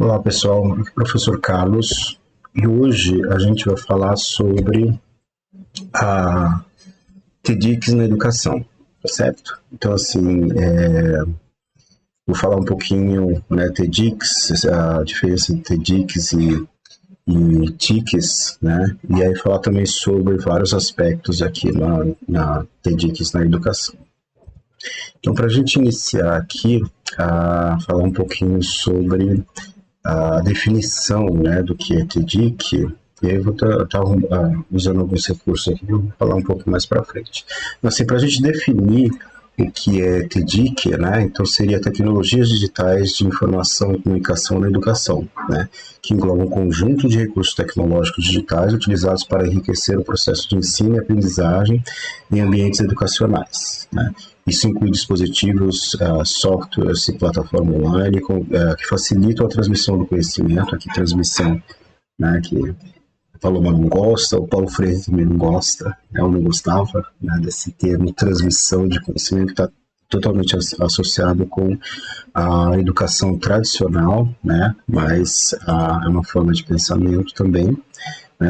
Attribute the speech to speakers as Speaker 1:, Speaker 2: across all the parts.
Speaker 1: Olá pessoal, aqui é o professor Carlos e hoje a gente vai falar sobre a TEDx na educação, tá certo? Então assim, vou falar um pouquinho, né, TEDx, a diferença entre TEDx e TICs, né? E aí falar também sobre vários aspectos aqui na TEDx na educação. Então para a gente iniciar aqui, falar um pouquinho sobre a definição, né, do que é TEDx, e aí eu vou estar usando alguns recursos aqui, eu vou falar um pouco mais para frente. Mas assim, para a gente definir o que é TEDx, né, então seria tecnologias digitais de informação e comunicação na educação, né, que engloba um conjunto de recursos tecnológicos digitais utilizados para enriquecer o processo de ensino e aprendizagem em ambientes educacionais, né. Isso inclui dispositivos, softwares e plataforma online que facilitam a transmissão do conhecimento, aqui transmissão, né, que a Paloma não gosta, o Paulo Freire também não gosta, né, ou não gostava, né, desse termo transmissão de conhecimento, que está totalmente associado com a educação tradicional, né, mas é uma forma de pensamento também.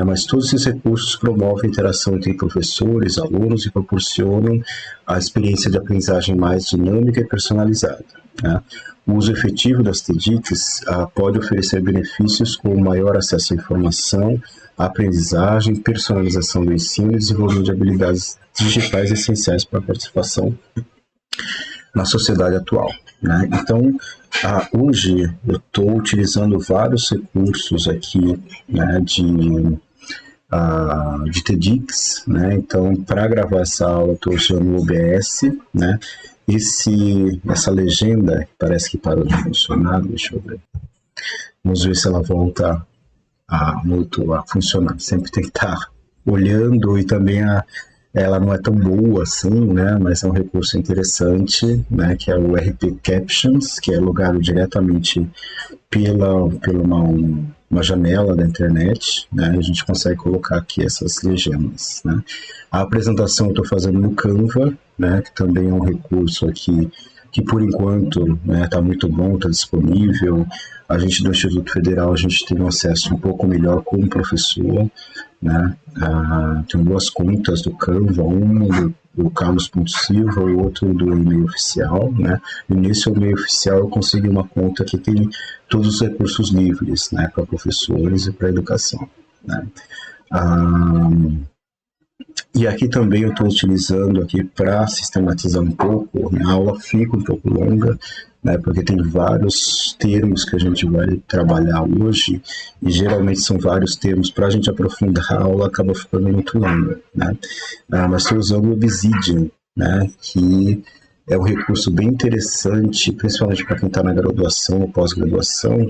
Speaker 1: Mas todos esses recursos promovem a interação entre professores, alunos e proporcionam a experiência de aprendizagem mais dinâmica e personalizada, né? O uso efetivo das TEDx pode oferecer benefícios como maior acesso à informação, à aprendizagem, personalização do ensino e desenvolvimento de habilidades digitais essenciais para a participação na sociedade atual, né? Então, hoje eu estou utilizando vários recursos aqui, né, de TEDx, né? Então, para gravar essa aula, eu estou usando o OBS, né? Essa legenda parece que parou de funcionar, deixa eu ver. Vamos ver se ela volta muito a funcionar. Sempre tem que estar olhando e também ela não é tão boa assim, né? Mas é um recurso interessante, né? Que é o RP Captions, que é logado diretamente pela uma janela da internet, né? A gente consegue colocar aqui essas legendas, né? A apresentação eu estou fazendo no Canva, né? Que também é um recurso aqui que por enquanto está muito bom, está disponível. A gente do Instituto Federal, a gente tem um acesso um pouco melhor como professor, né? Tem duas contas do Canva, uma do Carlos.Silva e outro do e-mail oficial, né? E nesse e-mail oficial eu consegui uma conta que tem todos os recursos livres, né? Para professores e para educação, né? E aqui também eu estou utilizando aqui para sistematizar um pouco, né? A aula fica um pouco longa, né? Porque tem vários termos que a gente vai trabalhar hoje e geralmente são vários termos, para a gente aprofundar a aula acaba ficando muito longa, né? Mas estou usando o Obsidian, né? Que é um recurso bem interessante, principalmente para quem está na graduação ou pós-graduação,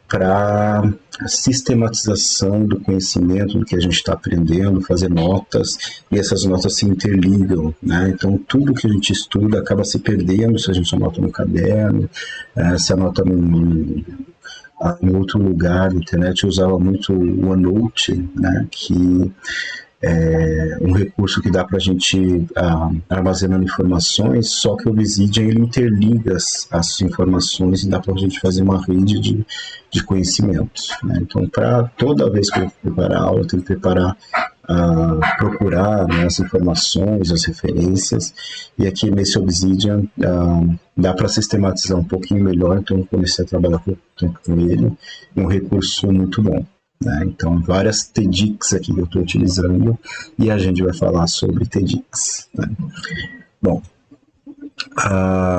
Speaker 1: para a sistematização do conhecimento do que a gente está aprendendo, fazer notas, e essas notas se interligam, né? Então, tudo que a gente estuda acaba se perdendo se a gente anota no caderno, se anota em outro lugar. Na internet eu usava muito o OneNote, né? Que é um recurso que dá para a gente armazenando informações, só que o Obsidian ele interliga as informações e dá para a gente fazer uma rede de conhecimentos, né? Então, para toda vez que eu preparar a aula, eu tenho que procurar, né, as informações, as referências, e aqui nesse Obsidian dá para sistematizar um pouquinho melhor, então eu comecei a trabalhar por tempo com ele, um recurso muito bom, né? Então, várias TEDx aqui que eu estou utilizando e a gente vai falar sobre TEDx, né? Bom,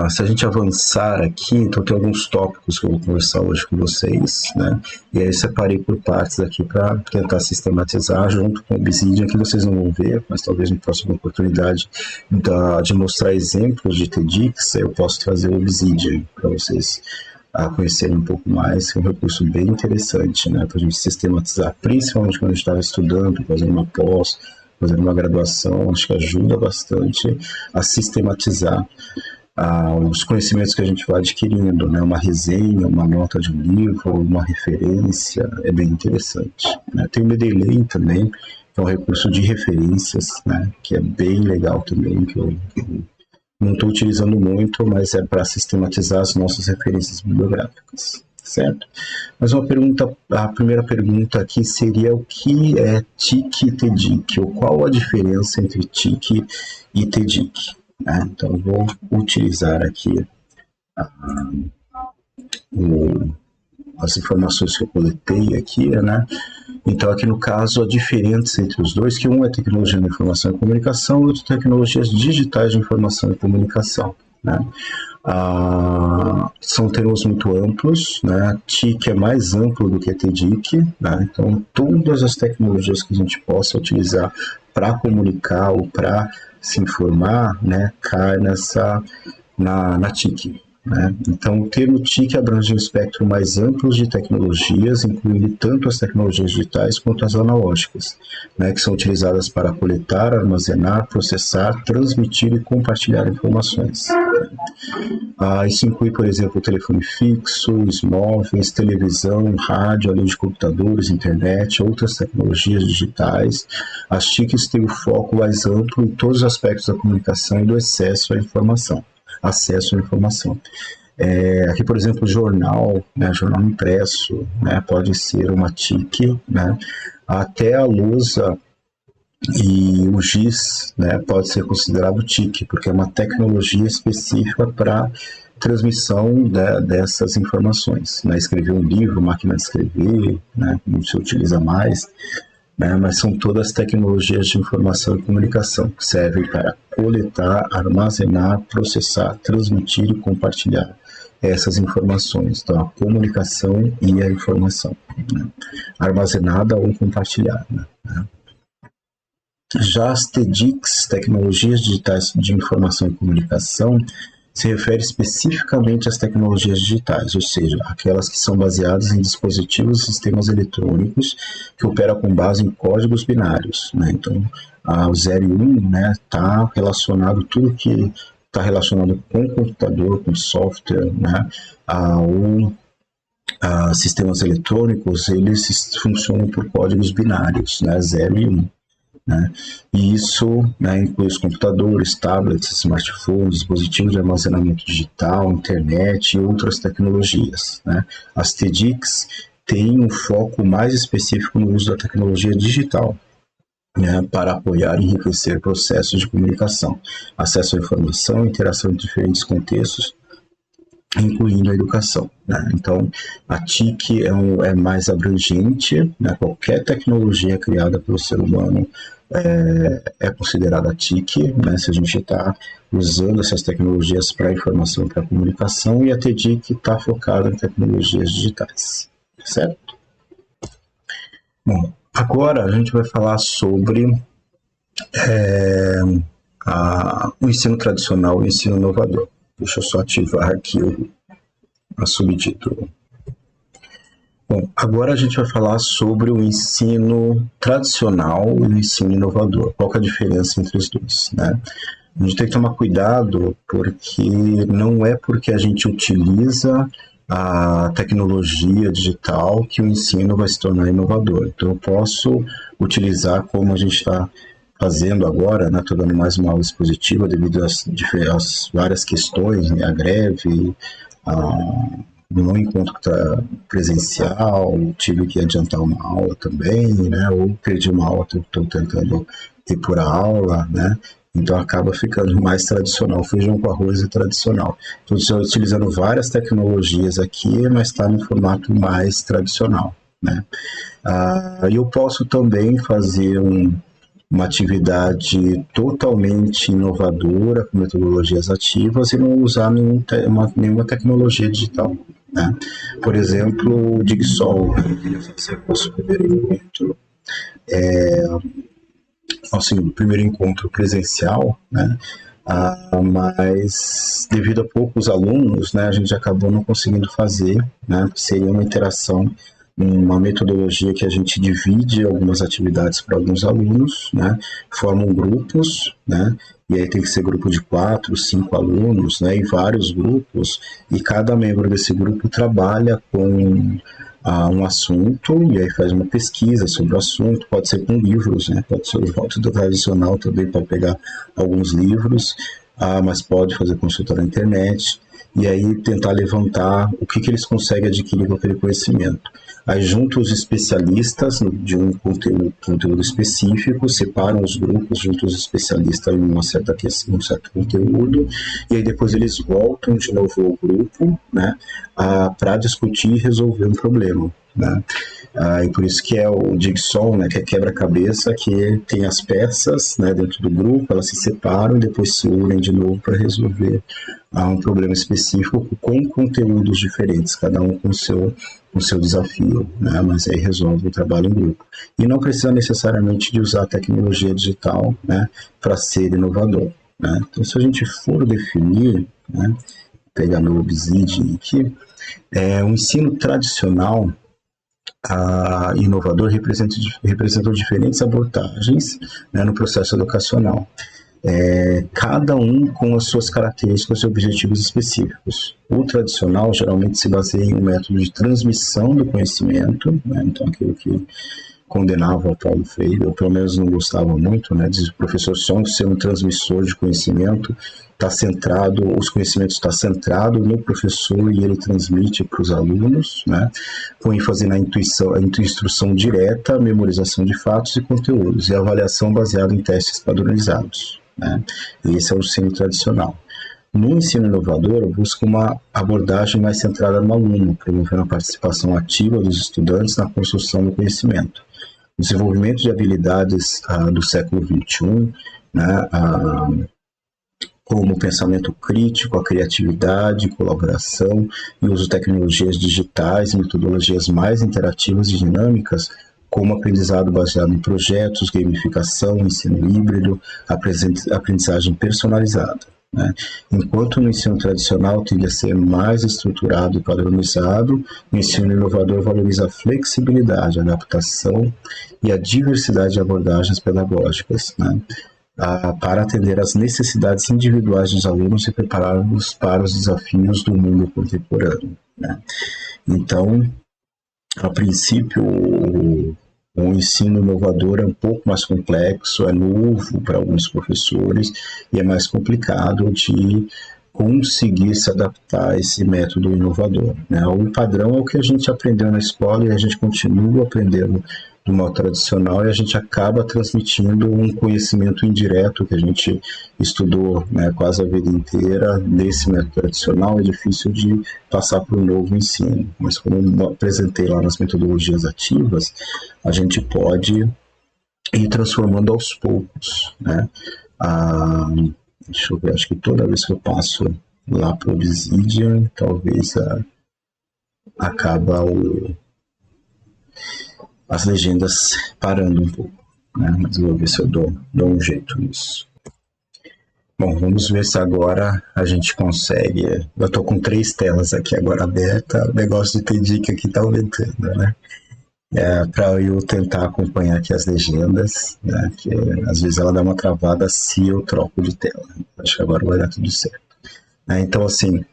Speaker 1: se a gente avançar aqui, então tem alguns tópicos que eu vou conversar hoje com vocês, né? E aí eu separei por partes aqui para tentar sistematizar junto com o Obsidian, que vocês não vão ver, mas talvez na próxima oportunidade de mostrar exemplos de TEDx, eu posso trazer o Obsidian para vocês conhecerem um pouco mais, que é um recurso bem interessante, né, para a gente sistematizar, principalmente quando a gente estava estudando, fazendo uma pós, fazendo uma graduação, acho que ajuda bastante a sistematizar os conhecimentos que a gente vai adquirindo, né, uma resenha, uma nota de um livro, uma referência, é bem interessante, né. Tem o Mendeley também, que é um recurso de referências, né, que é bem legal também, que eu não estou utilizando muito, mas é para sistematizar as nossas referências bibliográficas. certo? Mas a primeira pergunta aqui seria o que é TIC e TDIC, ou qual a diferença entre TIC e TDIC, né? Então, eu vou utilizar aqui as informações que eu coletei aqui, né? Então, aqui no caso, a diferença entre os dois, que um é tecnologia de informação e comunicação, e outro tecnologias digitais de informação e comunicação, né? São termos muito amplos, né? TIC é mais amplo do que TDIC, né? Então, todas as tecnologias que a gente possa utilizar para comunicar ou para se informar, né, cai na TIC. Né? Então, o termo TIC abrange um espectro mais amplo de tecnologias, incluindo tanto as tecnologias digitais quanto as analógicas, né, que são utilizadas para coletar, armazenar, processar, transmitir e compartilhar informações. Isso inclui, por exemplo, o telefone fixo, os móveis, televisão, rádio, além de computadores, internet, outras tecnologias digitais. As TICs têm o foco mais amplo em todos os aspectos da comunicação e do acesso à informação. Aqui, por exemplo, jornal, né, jornal impresso, né, pode ser uma TIC, né, até a lousa e o giz, né, pode ser considerado TIC, porque é uma tecnologia específica para transmissão dessas informações. Né, escrever um livro, máquina de escrever, né, não se utiliza mais, né, mas são todas tecnologias de informação e comunicação que servem para coletar, armazenar, processar, transmitir e compartilhar essas informações. Então, a comunicação e a informação, né, armazenada ou compartilhada. Né. Já as TDICs, tecnologias digitais de informação e comunicação, se refere especificamente às tecnologias digitais, ou seja, aquelas que são baseadas em dispositivos e sistemas eletrônicos que operam com base em códigos binários, né? Então, o 0 e 1, né, está relacionado, tudo que está relacionado com computador, com software, né, sistemas eletrônicos, eles funcionam por códigos binários, né, 0 e 1. Né? E isso, né, inclui os computadores, tablets, smartphones, dispositivos de armazenamento digital, internet e outras tecnologias. Né? As TDICs têm um foco mais específico no uso da tecnologia digital, né, para apoiar e enriquecer processos de comunicação, acesso à informação, interação em diferentes contextos, incluindo a educação. Né? Então, a TIC é mais abrangente, né? Qualquer tecnologia criada pelo ser humano é considerada TIC, né? Se a gente está usando essas tecnologias para informação e para comunicação, e a TDIC está focada em tecnologias digitais, certo? Bom, agora a gente vai falar sobre o ensino tradicional e o ensino inovador. Deixa eu só ativar aqui a subtítulo. Bom, agora a gente vai falar sobre o ensino tradicional e o ensino inovador. Qual que é a diferença entre os dois, né? A gente tem que tomar cuidado porque não é porque a gente utiliza a tecnologia digital que o ensino vai se tornar inovador. Então, eu posso utilizar como a gente está fazendo agora, né, estou dando mais uma aula expositiva devido às várias questões, né, a greve, no encontro presencial, tive que adiantar uma aula também, né, ou perdi uma aula, estou tentando repor a aula, né, então acaba ficando mais tradicional, feijão com arroz é tradicional. Então, estou utilizando várias tecnologias aqui, mas está no formato mais tradicional, né. E eu posso também fazer uma atividade totalmente inovadora, com metodologias ativas, e não usar nenhuma tecnologia digital. Né? Por exemplo, o Digsol, né? Eu queria fazer o nosso primeiro encontro, primeiro encontro presencial, né? Mas devido a poucos alunos, né, a gente acabou não conseguindo fazer, né? Seria uma interação, uma metodologia que a gente divide algumas atividades para alguns alunos, né, formam grupos, né, e aí tem que ser grupo de 4, 5 alunos, né, em vários grupos, e cada membro desse grupo trabalha com um assunto, e aí faz uma pesquisa sobre o assunto, pode ser com livros, né, pode ser o método tradicional também para pegar alguns livros, mas pode fazer consulta na internet. e aí tentar levantar o que eles conseguem adquirir com aquele conhecimento. Aí juntam os especialistas de um conteúdo específico, separam os grupos, juntam os especialistas em um certo conteúdo, e aí depois eles voltam de novo ao grupo, né, para discutir e resolver um problema, né. E por isso que é o jigsaw, né, que é quebra-cabeça, que tem as peças, né, dentro do grupo, elas se separam e depois se unem de novo para resolver um problema específico com conteúdos diferentes, cada um com o seu desafio, né, mas aí resolve o trabalho em grupo. E não precisa necessariamente de usar a tecnologia digital, né, para ser inovador, né. Então, se a gente for definir, né, pegar meu Obsidian aqui, o ensino tradicional inovador representam diferentes abordagens, né, no processo educacional, cada um com as suas características e objetivos específicos. O tradicional geralmente se baseia em um método de transmissão do conhecimento, né, então aquilo que condenava o Paulo Freire, ou pelo menos não gostava muito, né, diz o professor Song ser um transmissor de conhecimento, os conhecimentos estão centrados no professor e ele transmite para os alunos, né, com ênfase na instrução direta, memorização de fatos e conteúdos, e avaliação baseada em testes padronizados, né. Esse é o ensino tradicional. No ensino inovador, busca uma abordagem mais centrada no aluno, promovendo a participação ativa dos estudantes na construção do conhecimento. O desenvolvimento de habilidades do século XXI, né, como o pensamento crítico, a criatividade, colaboração e uso de tecnologias digitais e metodologias mais interativas e dinâmicas, como aprendizado baseado em projetos, gamificação, ensino híbrido, aprendizagem personalizada, né? Enquanto no ensino tradicional tende a ser mais estruturado e padronizado, o ensino inovador valoriza a flexibilidade, a adaptação e a diversidade de abordagens pedagógicas, né, para atender às necessidades individuais dos alunos e prepará-los para os desafios do mundo contemporâneo, né? Então, a princípio, o ensino inovador é um pouco mais complexo, é novo para alguns professores e é mais complicado de conseguir se adaptar a esse método inovador, né? O padrão é o que a gente aprendeu na escola e a gente continua aprendendo do modo tradicional e a gente acaba transmitindo um conhecimento indireto que a gente estudou, né, quase a vida inteira desse método tradicional. É difícil de passar para o novo ensino, mas como eu apresentei lá nas metodologias ativas, a gente pode ir transformando aos poucos, né? Deixa eu ver, acho que toda vez que eu passo lá para o Obsidian, talvez acaba as legendas parando um pouco, né? Mas eu vou ver se eu dou um jeito nisso. Bom, vamos ver se agora a gente consegue. Eu estou com 3 telas aqui agora abertas, o negócio de ter dica aqui está aumentando, né? Para eu tentar acompanhar aqui as legendas, né, que às vezes ela dá uma travada se eu troco de tela. Acho que agora vai dar tudo certo. Então, assim,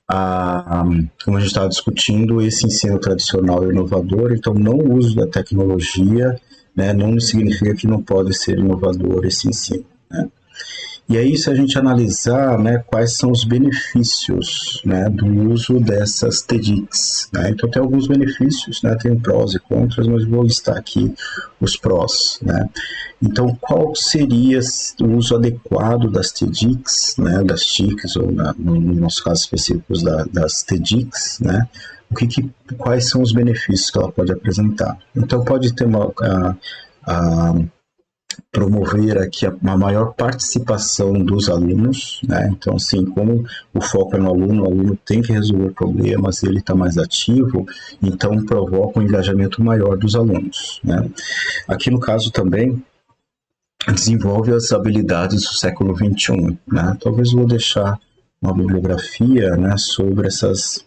Speaker 1: como a gente estava discutindo, esse ensino tradicional é inovador, então não o uso da tecnologia, né, não significa que não pode ser inovador esse ensino, né? E aí, se a gente analisar, né, quais são os benefícios, né, do uso dessas TEDx, né? Então, tem alguns benefícios, né, tem prós e contras, mas vou listar aqui os prós, né? Então, qual seria o uso adequado das TEDx, né, das TICs, ou no nosso caso específico das TEDx, né? Quais são os benefícios que ela pode apresentar? Então, pode ter promover aqui uma maior participação dos alunos, né? Então, assim, como o foco é no aluno, o aluno tem que resolver problemas, ele está mais ativo, então provoca um engajamento maior dos alunos, né? Aqui no caso também desenvolve as habilidades do século XXI, né? Talvez eu vou deixar uma bibliografia, né, sobre essas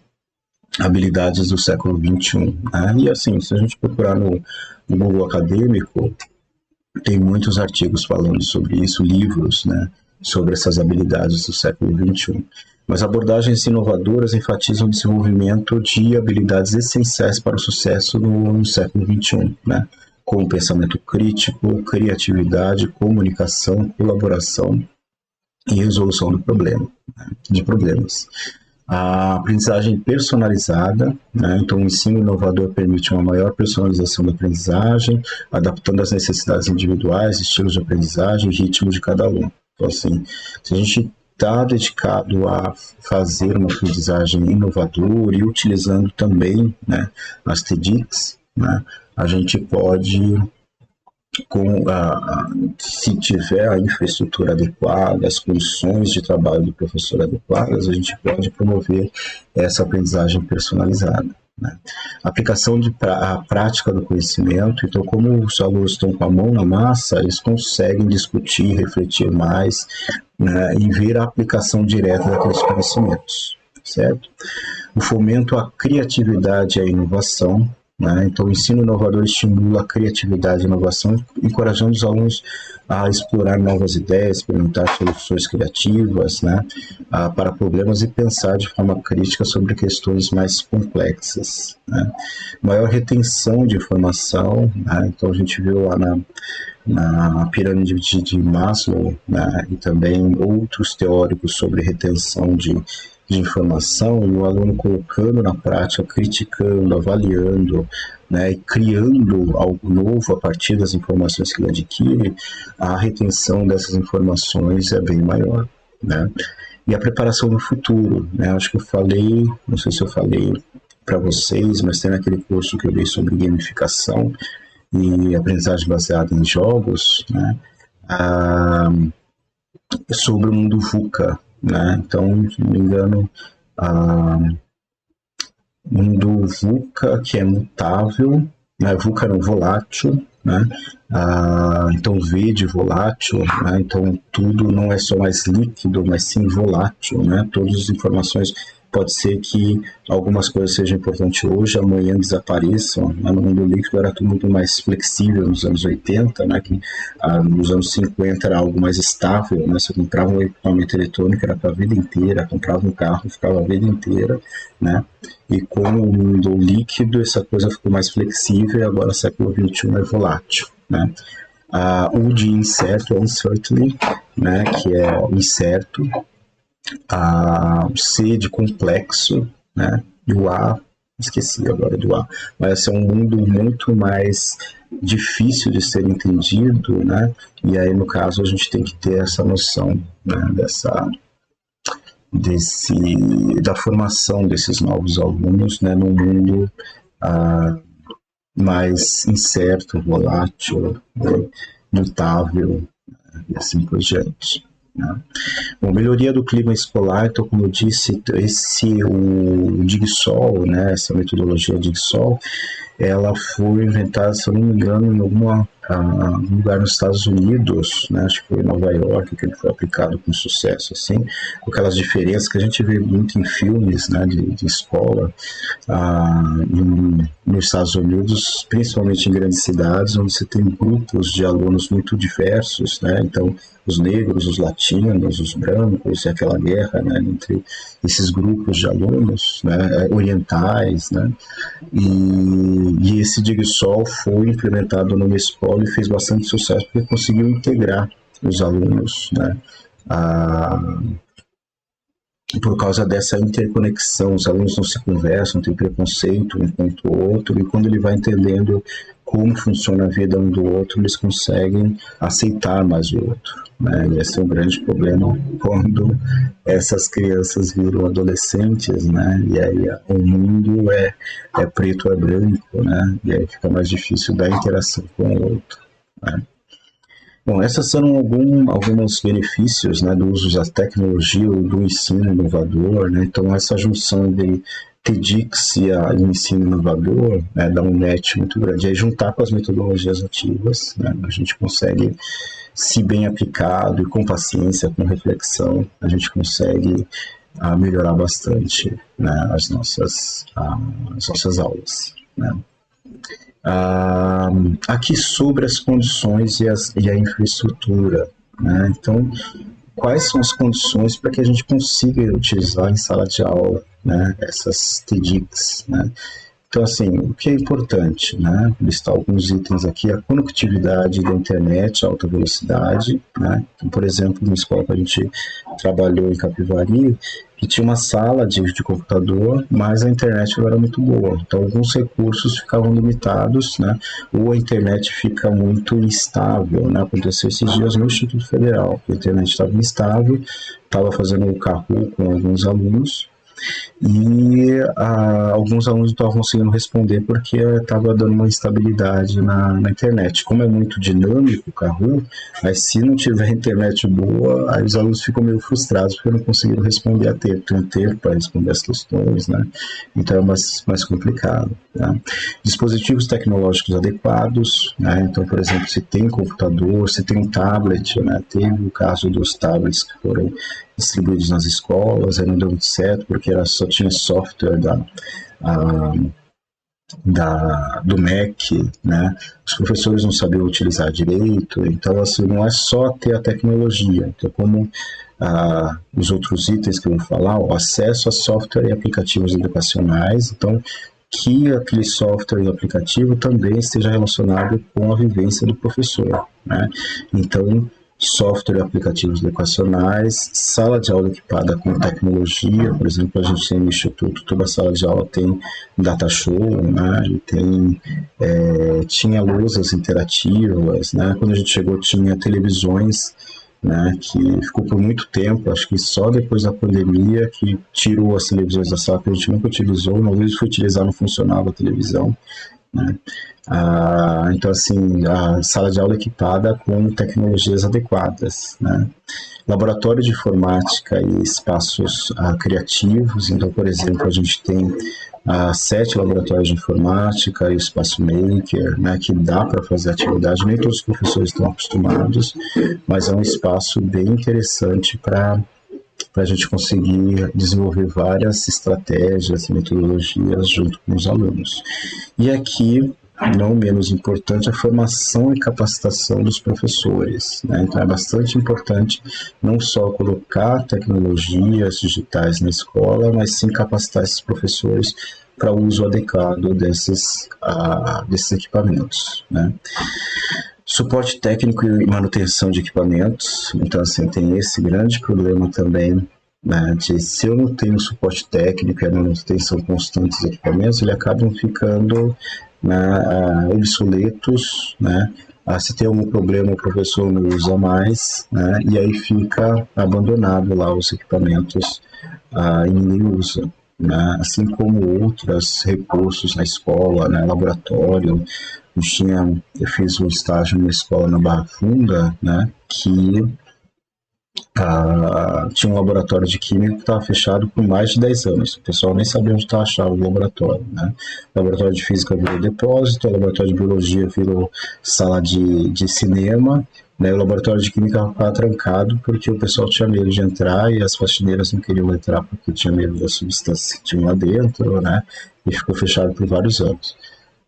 Speaker 1: habilidades do século XXI, né? E assim, se a gente procurar no Google Acadêmico, tem muitos artigos falando sobre isso, livros, né, sobre essas habilidades do século XXI. Mas abordagens inovadoras enfatizam o desenvolvimento de habilidades essenciais para o sucesso no século XXI, né, como pensamento crítico, criatividade, comunicação, colaboração e resolução de problemas. A aprendizagem personalizada, né? Então o ensino inovador permite uma maior personalização da aprendizagem, adaptando às necessidades individuais, estilos de aprendizagem e ritmo de cada aluno. Então, assim, se a gente está dedicado a fazer uma aprendizagem inovadora e utilizando também, né, as TEDx, né, a gente pode, se tiver a infraestrutura adequada, as condições de trabalho do professor adequadas, a gente pode promover essa aprendizagem personalizada. Né? A aplicação a prática do conhecimento, então como os alunos estão com a mão na massa, eles conseguem discutir, refletir mais, né, e ver a aplicação direta daqueles conhecimentos, certo? O fomento à criatividade e à inovação, né? Então, o ensino inovador estimula a criatividade e a inovação, encorajando os alunos a explorar novas ideias, experimentar soluções criativas, né, para problemas e pensar de forma crítica sobre questões mais complexas. Né? Maior retenção de informação, né? Então a gente viu lá na pirâmide de Maslow, né, e também outros teóricos sobre retenção de informação, e o aluno colocando na prática, criticando, avaliando, né, e criando algo novo a partir das informações que ele adquire, a retenção dessas informações é bem maior. Né? E a preparação do futuro, né? Acho que eu falei, não sei se eu falei para vocês, mas tem naquele curso que eu dei sobre gamificação e aprendizagem baseada em jogos, né, sobre o mundo VUCA, né? Então, se não me engano, mundo VUCA, que é mutável, né? VUCA não, volátil, né? Então, V de volátil, né? Então tudo não é só mais líquido, mas sim volátil, né? Todas as informações, pode ser que algumas coisas sejam importantes hoje, amanhã desapareçam, né? No mundo líquido era tudo muito mais flexível nos anos 80, né? Que nos anos 50 era algo mais estável, né? Você comprava um equipamento eletrônico, era para a vida inteira, comprava um carro, ficava a vida inteira, né? E com o mundo líquido, essa coisa ficou mais flexível, e agora o século XXI é volátil, né? O de incerto, uncertainty, né? Que é o incerto, C de complexo, né? E o A, esqueci agora do A, mas é um mundo muito mais difícil de ser entendido, né? E aí, no caso, a gente tem que ter essa noção, né? Da formação desses novos alunos, né? Num mundo mais incerto, volátil, né? Mutável, e assim por diante. Né? Bom, melhoria do clima escolar, então, como eu disse, o DIGSOL, né, essa metodologia DIGSOL, ela foi inventada, se eu não me engano, em algum lugar nos Estados Unidos, né, acho que foi em Nova York, que ele foi aplicado com sucesso, assim, com aquelas diferenças que a gente vê muito em filmes, né, de escola, nos Estados Unidos, principalmente em grandes cidades, onde você tem grupos de alunos muito diversos, né, então os negros, os latinos, os brancos, e aquela guerra, né, entre esses grupos de alunos, né, orientais, né, e esse DIGSOL foi implementado numa escola e fez bastante sucesso porque conseguiu integrar os alunos, né, por causa dessa interconexão. Os alunos não se conversam, têm preconceito um contra o outro, e quando ele vai entendendo como funciona a vida um do outro, eles conseguem aceitar mais o outro, né? E esse é um grande problema quando essas crianças viram adolescentes, né? E aí o mundo é preto ou é branco, né? E aí fica mais difícil da interação com o outro, né? Bom, esses são alguns benefícios, né, do uso da tecnologia ou do ensino inovador, né? Então, essa junção de TEDx e ensino inovador, né, dá um match muito grande. Aí, juntar com as metodologias ativas, né, a gente consegue, se bem aplicado e com paciência, com reflexão, a gente consegue melhorar bastante, né, as nossas aulas, né? Aqui sobre as condições e a infraestrutura, né? Então, quais são as condições para que a gente consiga utilizar em sala de aula, né, essas TEDx, né? Então, assim, o que é importante, né? Listar alguns itens aqui, a conectividade da internet, alta velocidade, né? Então, por exemplo, uma escola que a gente trabalhou em Capivari, que tinha uma sala de computador, mas a internet não era muito boa. Então, alguns recursos ficavam limitados, né? Ou a internet fica muito instável, né? Aconteceu esses dias no Instituto Federal, a internet estava instável, estava fazendo o Kahoot com alguns alunos, e alguns alunos não estavam conseguindo responder porque estava dando uma instabilidade na internet. Como é muito dinâmico o Kahoot, aí se não tiver internet boa, aí os alunos ficam meio frustrados porque não conseguiram responder a tempo. Tem um tempo para responder as questões, né? Então é mais complicado. Né? Dispositivos tecnológicos adequados, né? Então, por exemplo, se tem computador, se tem um tablet, né? Teve o caso dos tablets que foram distribuídos nas escolas, aí não deu muito certo, porque só tinha software do Mac, né? Os professores não sabiam utilizar direito, então, assim, não é só ter a tecnologia, então, como os outros itens que eu vou falar, o acesso a software e aplicativos educacionais, então, que aquele software e aplicativo também esteja relacionado com a vivência do professor, né? Então, software e aplicativos educacionais, sala de aula equipada com tecnologia, por exemplo, a gente tem no Instituto, toda a sala de aula tem data show, né? E tinha lousas interativas, né? Quando a gente chegou tinha televisões, né, que ficou por muito tempo, acho que só depois da pandemia que tirou as televisões da sala, que a gente nunca utilizou, uma vez foi utilizar, não funcionava a televisão, né? Então, assim, a sala de aula equipada com tecnologias adequadas, né? Laboratório de informática e espaços criativos, então, por exemplo, a gente tem 7 laboratórios de informática e o espaço maker, né, que dá para fazer atividade, nem todos os professores estão acostumados, mas é um espaço bem interessante para a gente conseguir desenvolver várias estratégias e metodologias junto com os alunos. E aqui, não menos importante, a formação e capacitação dos professores, né? Então é bastante importante não só colocar tecnologias digitais na escola, mas sim capacitar esses professores para o uso adequado desses equipamentos, né? Suporte técnico e manutenção de equipamentos, então assim, tem esse grande problema também, né, de se eu não tenho suporte técnico e a manutenção constante dos equipamentos, eles acabam ficando, né, obsoletos, né, se tem algum problema o professor não usa mais, né, e aí fica abandonado lá os equipamentos e ninguém usa. Né, assim como outros recursos na escola, né, laboratório. Eu fiz um estágio numa escola na Barra Funda, né, que tinha um laboratório de química que estava fechado por mais de 10 anos. O pessoal nem sabia onde estava a chave do laboratório. Né? O laboratório de física virou depósito, o laboratório de biologia virou sala de cinema, né? O laboratório de química estava trancado porque o pessoal tinha medo de entrar e as faxineiras não queriam entrar porque tinha medo das substâncias que tinham lá dentro, né? E ficou fechado por vários anos.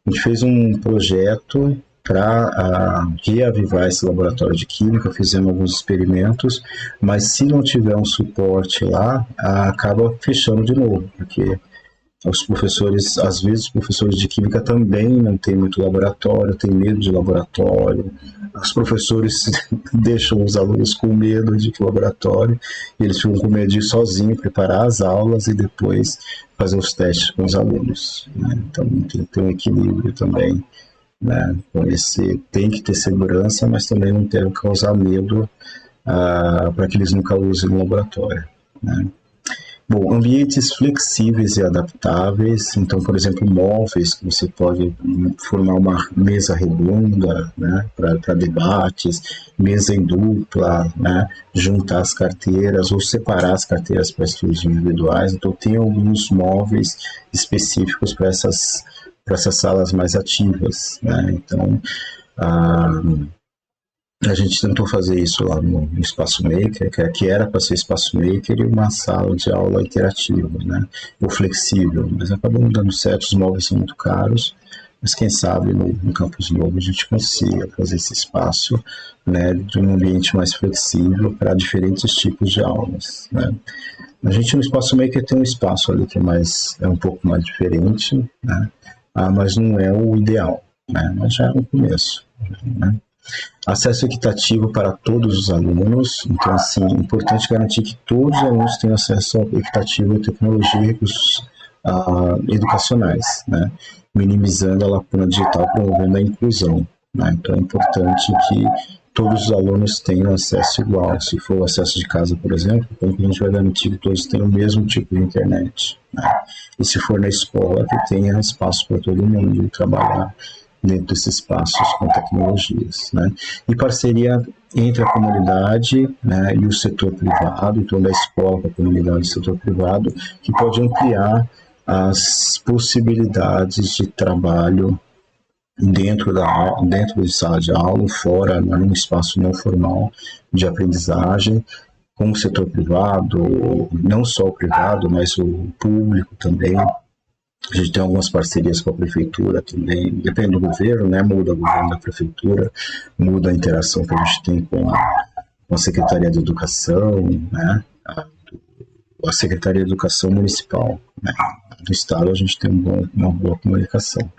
Speaker 1: A gente fez um projeto para reavivar esse laboratório de química, fizemos alguns experimentos, mas se não tiver um suporte lá, acaba fechando de novo, porque os professores, às vezes os professores de química também não têm muito laboratório, têm medo de laboratório, os professores deixam os alunos com medo de laboratório, e eles ficam com medo de ir sozinho preparar as aulas e depois fazer os testes com os alunos. Né? Então tem que ter um equilíbrio também. Né? Tem que ter segurança, mas também não tem que causar medo para que eles nunca usem no laboratório. Né? Bom, ambientes flexíveis e adaptáveis, então, por exemplo, móveis, que você pode formar uma mesa redonda, né, para debates, mesa em dupla, né, juntar as carteiras ou separar as carteiras para estudos individuais. Então, tem alguns móveis específicos para essas salas mais ativas. Né? Então, a gente tentou fazer isso lá no Espaço Maker, que era para ser Espaço Maker e uma sala de aula interativa, né? Ou flexível, mas acabou não dando certo, os móveis são muito caros, mas quem sabe no Campus Novo a gente consiga fazer esse espaço, né, de um ambiente mais flexível para diferentes tipos de aulas. Né? A gente no espaço maker tem um espaço ali que é um pouco mais diferente, né? Mas não é o ideal, né? Mas já é um começo, né? Acesso equitativo para todos os alunos. Então, assim, é importante garantir que todos os alunos tenham acesso equitativo à tecnologia e recursos educacionais, né? Minimizando a lacuna digital, promovendo a inclusão, né? Então, é importante que todos os alunos tenham acesso igual. Se for o acesso de casa, por exemplo, então a gente vai garantir que todos tenham o mesmo tipo de internet, né? E se for na escola, que tenha espaço para todo mundo trabalhar dentro desses espaços com tecnologias, né? E parceria entre a comunidade, né, e o setor privado, então da escola, a comunidade e o setor privado, que pode ampliar as possibilidades de trabalho dentro de sala de aula, fora, num espaço não formal de aprendizagem, com o setor privado, não só o privado, mas o público também. A gente tem algumas parcerias com a prefeitura também, depende do governo, né? Muda o governo da prefeitura, muda a interação que a gente tem com a Secretaria de Educação, né? A Secretaria de Educação Municipal, né? Do Estado a gente tem uma boa comunicação.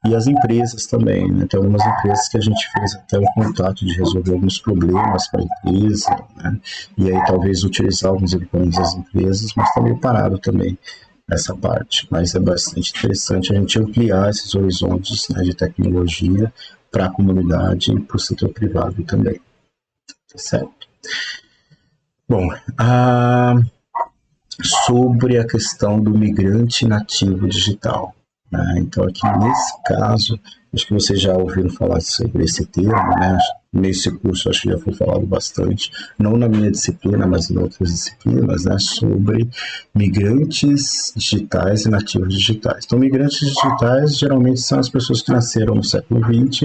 Speaker 1: E as empresas também, né? Tem algumas empresas que a gente fez até um contato de resolver alguns problemas para a empresa, né? E aí talvez utilizar alguns equipamentos das empresas, mas está meio parado também essa parte, mas é bastante interessante a gente ampliar esses horizontes, né, de tecnologia para a comunidade e para o setor privado também, tá certo? Bom, sobre a questão do migrante nativo digital, né? Então aqui nesse caso, acho que vocês já ouviram falar sobre esse termo, né? Nesse curso acho que já foi falado bastante, não na minha disciplina, mas em outras disciplinas, né? Sobre migrantes digitais e nativos digitais. Então, migrantes digitais geralmente são as pessoas que nasceram no século XX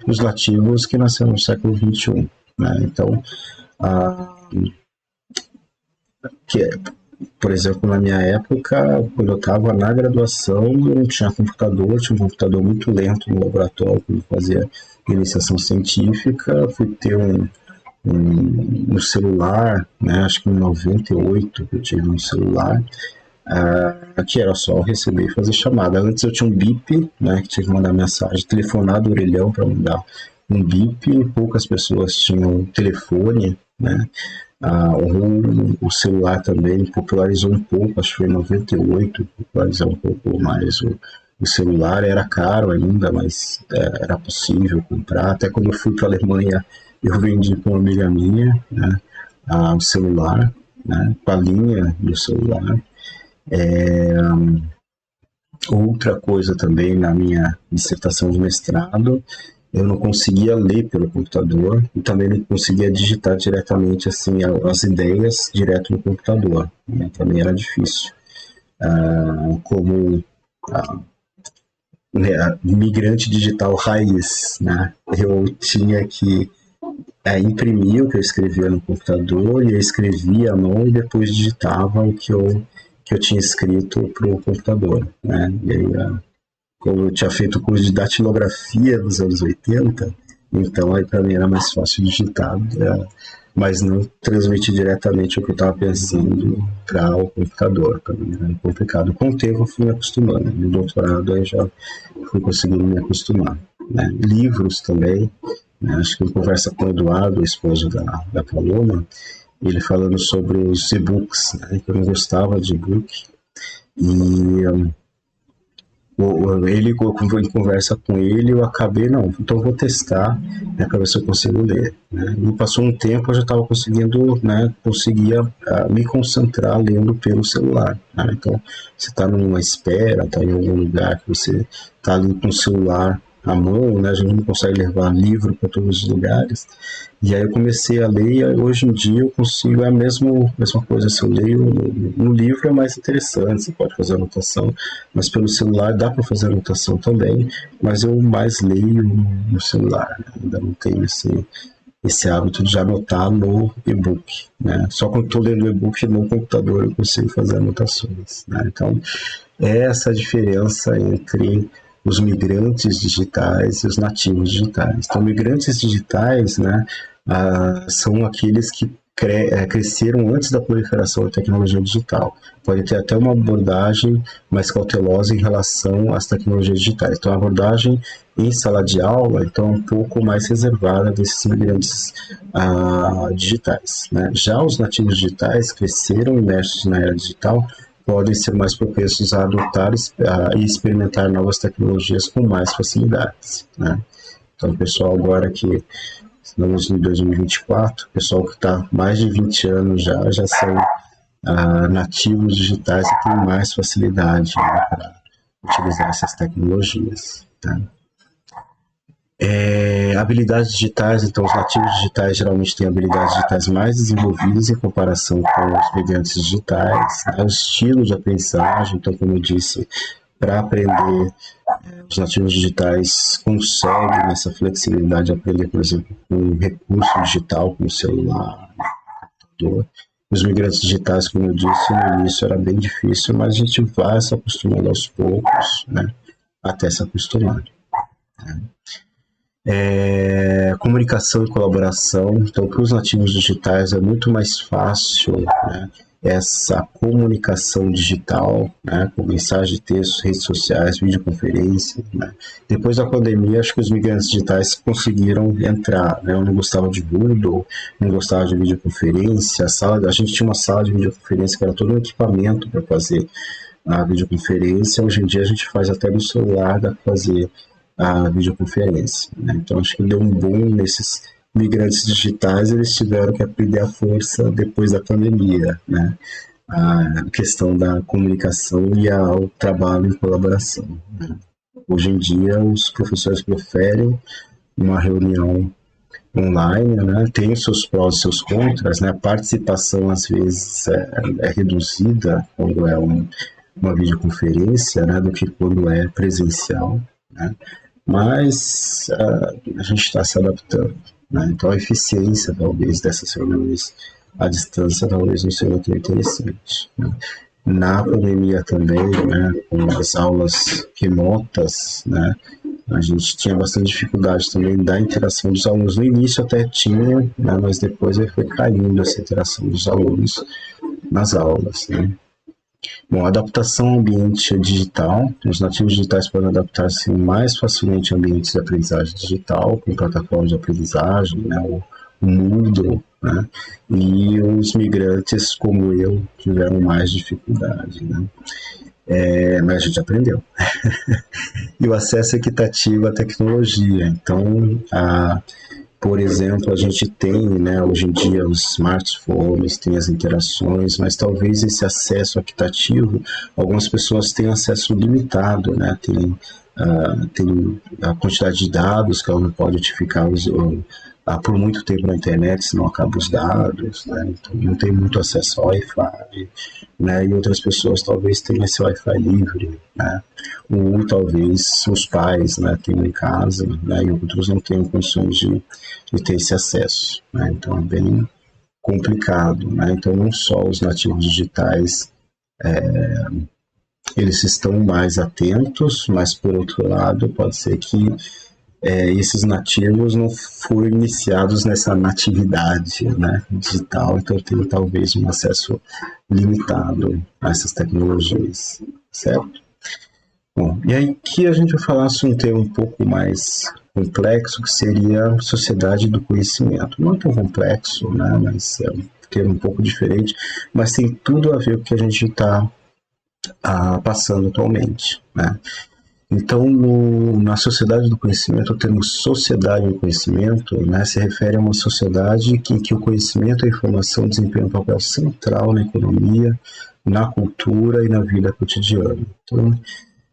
Speaker 1: e os nativos que nasceram no século XXI, né? Então, por exemplo, na minha época, quando eu estava na graduação, eu não tinha computador, tinha um computador muito lento no laboratório, quando eu fazia iniciação científica, fui ter um celular, né, acho que em 98 eu tive um celular, que era só receber e fazer chamada. Antes eu tinha um bip, né, que tinha que mandar mensagem, telefonar do orelhão para mandar um bip, poucas pessoas tinham telefone, né. O celular também popularizou um pouco, acho que foi em 98, popularizou um pouco mais o celular, era caro ainda, mas era possível comprar. Até quando eu fui para a Alemanha, eu vendi para uma amiga minha, né, o celular, né, com a linha do celular. Outra coisa também na minha dissertação de mestrado, eu não conseguia ler pelo computador e também não conseguia digitar diretamente assim as ideias direto no computador, né? Também era difícil. Como migrante digital raiz, né? Eu tinha que imprimir o que eu escrevia no computador e eu escrevia à mão e depois digitava o que eu tinha escrito para o computador, né? E aí, como eu tinha feito o curso de datilografia nos anos 80, então aí para mim era mais fácil digitar, mas não transmitir diretamente o que eu estava pensando para o computador. Para mim era complicado. Com o tempo eu fui me acostumando. No doutorado aí já fui conseguindo me acostumar, né? Livros também, né? Acho que em conversa com o Eduardo, o esposo da Paloma, ele falando sobre os e-books, né? Que eu não gostava de e-book. E ele, em conversa com ele, eu acabei, então vou testar, né, para ver se eu consigo ler, né? E passou um tempo, eu já estava conseguindo, né, conseguia me concentrar lendo pelo celular, né? Então, você está numa espera, está em algum lugar que você está ali com o celular à mão, né? A gente não consegue levar livro para todos os lugares. E aí eu comecei a ler e hoje em dia eu consigo, é a mesma coisa, se eu leio no livro é mais interessante, você pode fazer anotação, mas pelo celular dá para fazer anotação também, mas eu mais leio no celular, né? Ainda não tenho esse hábito de anotar no e-book, né? Só quando estou lendo o e-book no computador eu consigo fazer anotações, né? Então, essa diferença entre os migrantes digitais e os nativos digitais. Então, migrantes digitais, né, são aqueles que cresceram antes da proliferação da tecnologia digital. Pode ter até uma abordagem mais cautelosa em relação às tecnologias digitais. Então, a abordagem em sala de aula então, é um pouco mais reservada desses migrantes digitais. Né? Já os nativos digitais cresceram imersos na era digital, podem ser mais propensos a adotar e experimentar novas tecnologias com mais facilidades. Né? Então, o pessoal agora que estamos em 2024, o pessoal que está mais de 20 anos já são nativos digitais e tem mais facilidade, né, para utilizar essas tecnologias. Tá? Habilidades digitais, então os nativos digitais geralmente têm habilidades digitais mais desenvolvidas em comparação com os migrantes digitais. Né? O estilo de aprendizagem, então como eu disse, para aprender, os nativos digitais conseguem essa flexibilidade de aprender, por exemplo, com um recurso digital, como celular, computador. Os migrantes digitais, como eu disse no início, era bem difícil, mas a gente vai se acostumando aos poucos, né, até se acostumar. Né? Comunicação e colaboração. Então, para os nativos digitais é muito mais fácil, né, essa comunicação digital, né, com mensagem de texto, redes sociais, videoconferência. Né. Depois da pandemia, acho que os migrantes digitais conseguiram entrar. Né. Eu não gostava de Moodle, não gostava de videoconferência. A gente tinha uma sala de videoconferência que era todo um equipamento para fazer a videoconferência. Hoje em dia a gente faz até no celular, dá para fazer a videoconferência. Né. Então, acho que deu um boom nesses migrantes digitais, eles tiveram que aprender a força depois da pandemia, né? A questão da comunicação e o trabalho em colaboração. Né? Hoje em dia, os professores preferem uma reunião online, né? Tem os seus prós e seus contras, né? A participação, às vezes, é reduzida quando é uma videoconferência, né? Do que quando é presencial, né? Mas a gente está se adaptando. Né? Então, a eficiência, talvez, dessas reuniões à distância, talvez não seja tão interessante. Né? Na pandemia também, né, com as aulas remotas, né, a gente tinha bastante dificuldade também da interação dos alunos. No início até tinha, né, mas depois foi caindo essa interação dos alunos nas aulas. Né? Bom, adaptação ao ambiente digital. Os nativos digitais podem adaptar-se mais facilmente a ambientes de aprendizagem digital, com plataformas de aprendizagem, né, o Moodle, né, e os migrantes, como eu, tiveram mais dificuldade. Né, mas a gente aprendeu. E o acesso equitativo à tecnologia. Então, por exemplo, a gente tem, né, hoje em dia os smartphones, tem as interações, mas talvez esse acesso equitativo, algumas pessoas têm acesso limitado, né, tem a quantidade de dados que ela não pode ficar por muito tempo na internet, senão acaba os dados, né, então não tem muito acesso ao Wi-Fi, né, e outras pessoas talvez tenham esse Wi-Fi livre, né, ou talvez os pais, né, tenham em casa, né, e outros não tenham condições de ter esse acesso, né, então é bem complicado, né, então não só os nativos digitais eles estão mais atentos, mas por outro lado pode ser que esses nativos não foram iniciados nessa natividade, né, digital, então tem talvez um acesso limitado a essas tecnologias, certo? Bom, e aí que a gente vai falar sobre um tema um pouco mais complexo, que seria a sociedade do conhecimento. Não é tão complexo, né, mas é um termo um pouco diferente, mas tem tudo a ver com o que a gente está passando atualmente, né? Então, na sociedade do conhecimento, o termo sociedade do conhecimento, né, se refere a uma sociedade em que o conhecimento e a informação desempenham um papel central na economia, na cultura e na vida cotidiana. Então,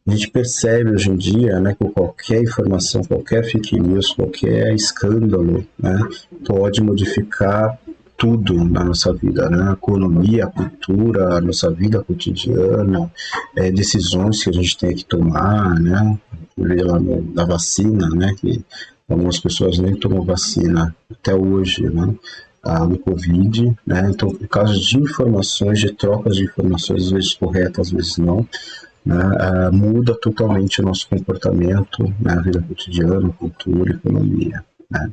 Speaker 1: a gente percebe hoje em dia, né, que qualquer informação, qualquer fake news, qualquer escândalo, né, pode modificar tudo na nossa vida, né? A economia, a cultura, a nossa vida cotidiana, decisões que a gente tem que tomar, né? Ver lá da vacina, né? Que algumas pessoas nem tomam vacina até hoje, né? Do Covid, né? Então, por causa de informações, de trocas de informações, às vezes corretas, às vezes não, né? Muda totalmente o nosso comportamento na vida cotidiana, cultura, economia. né?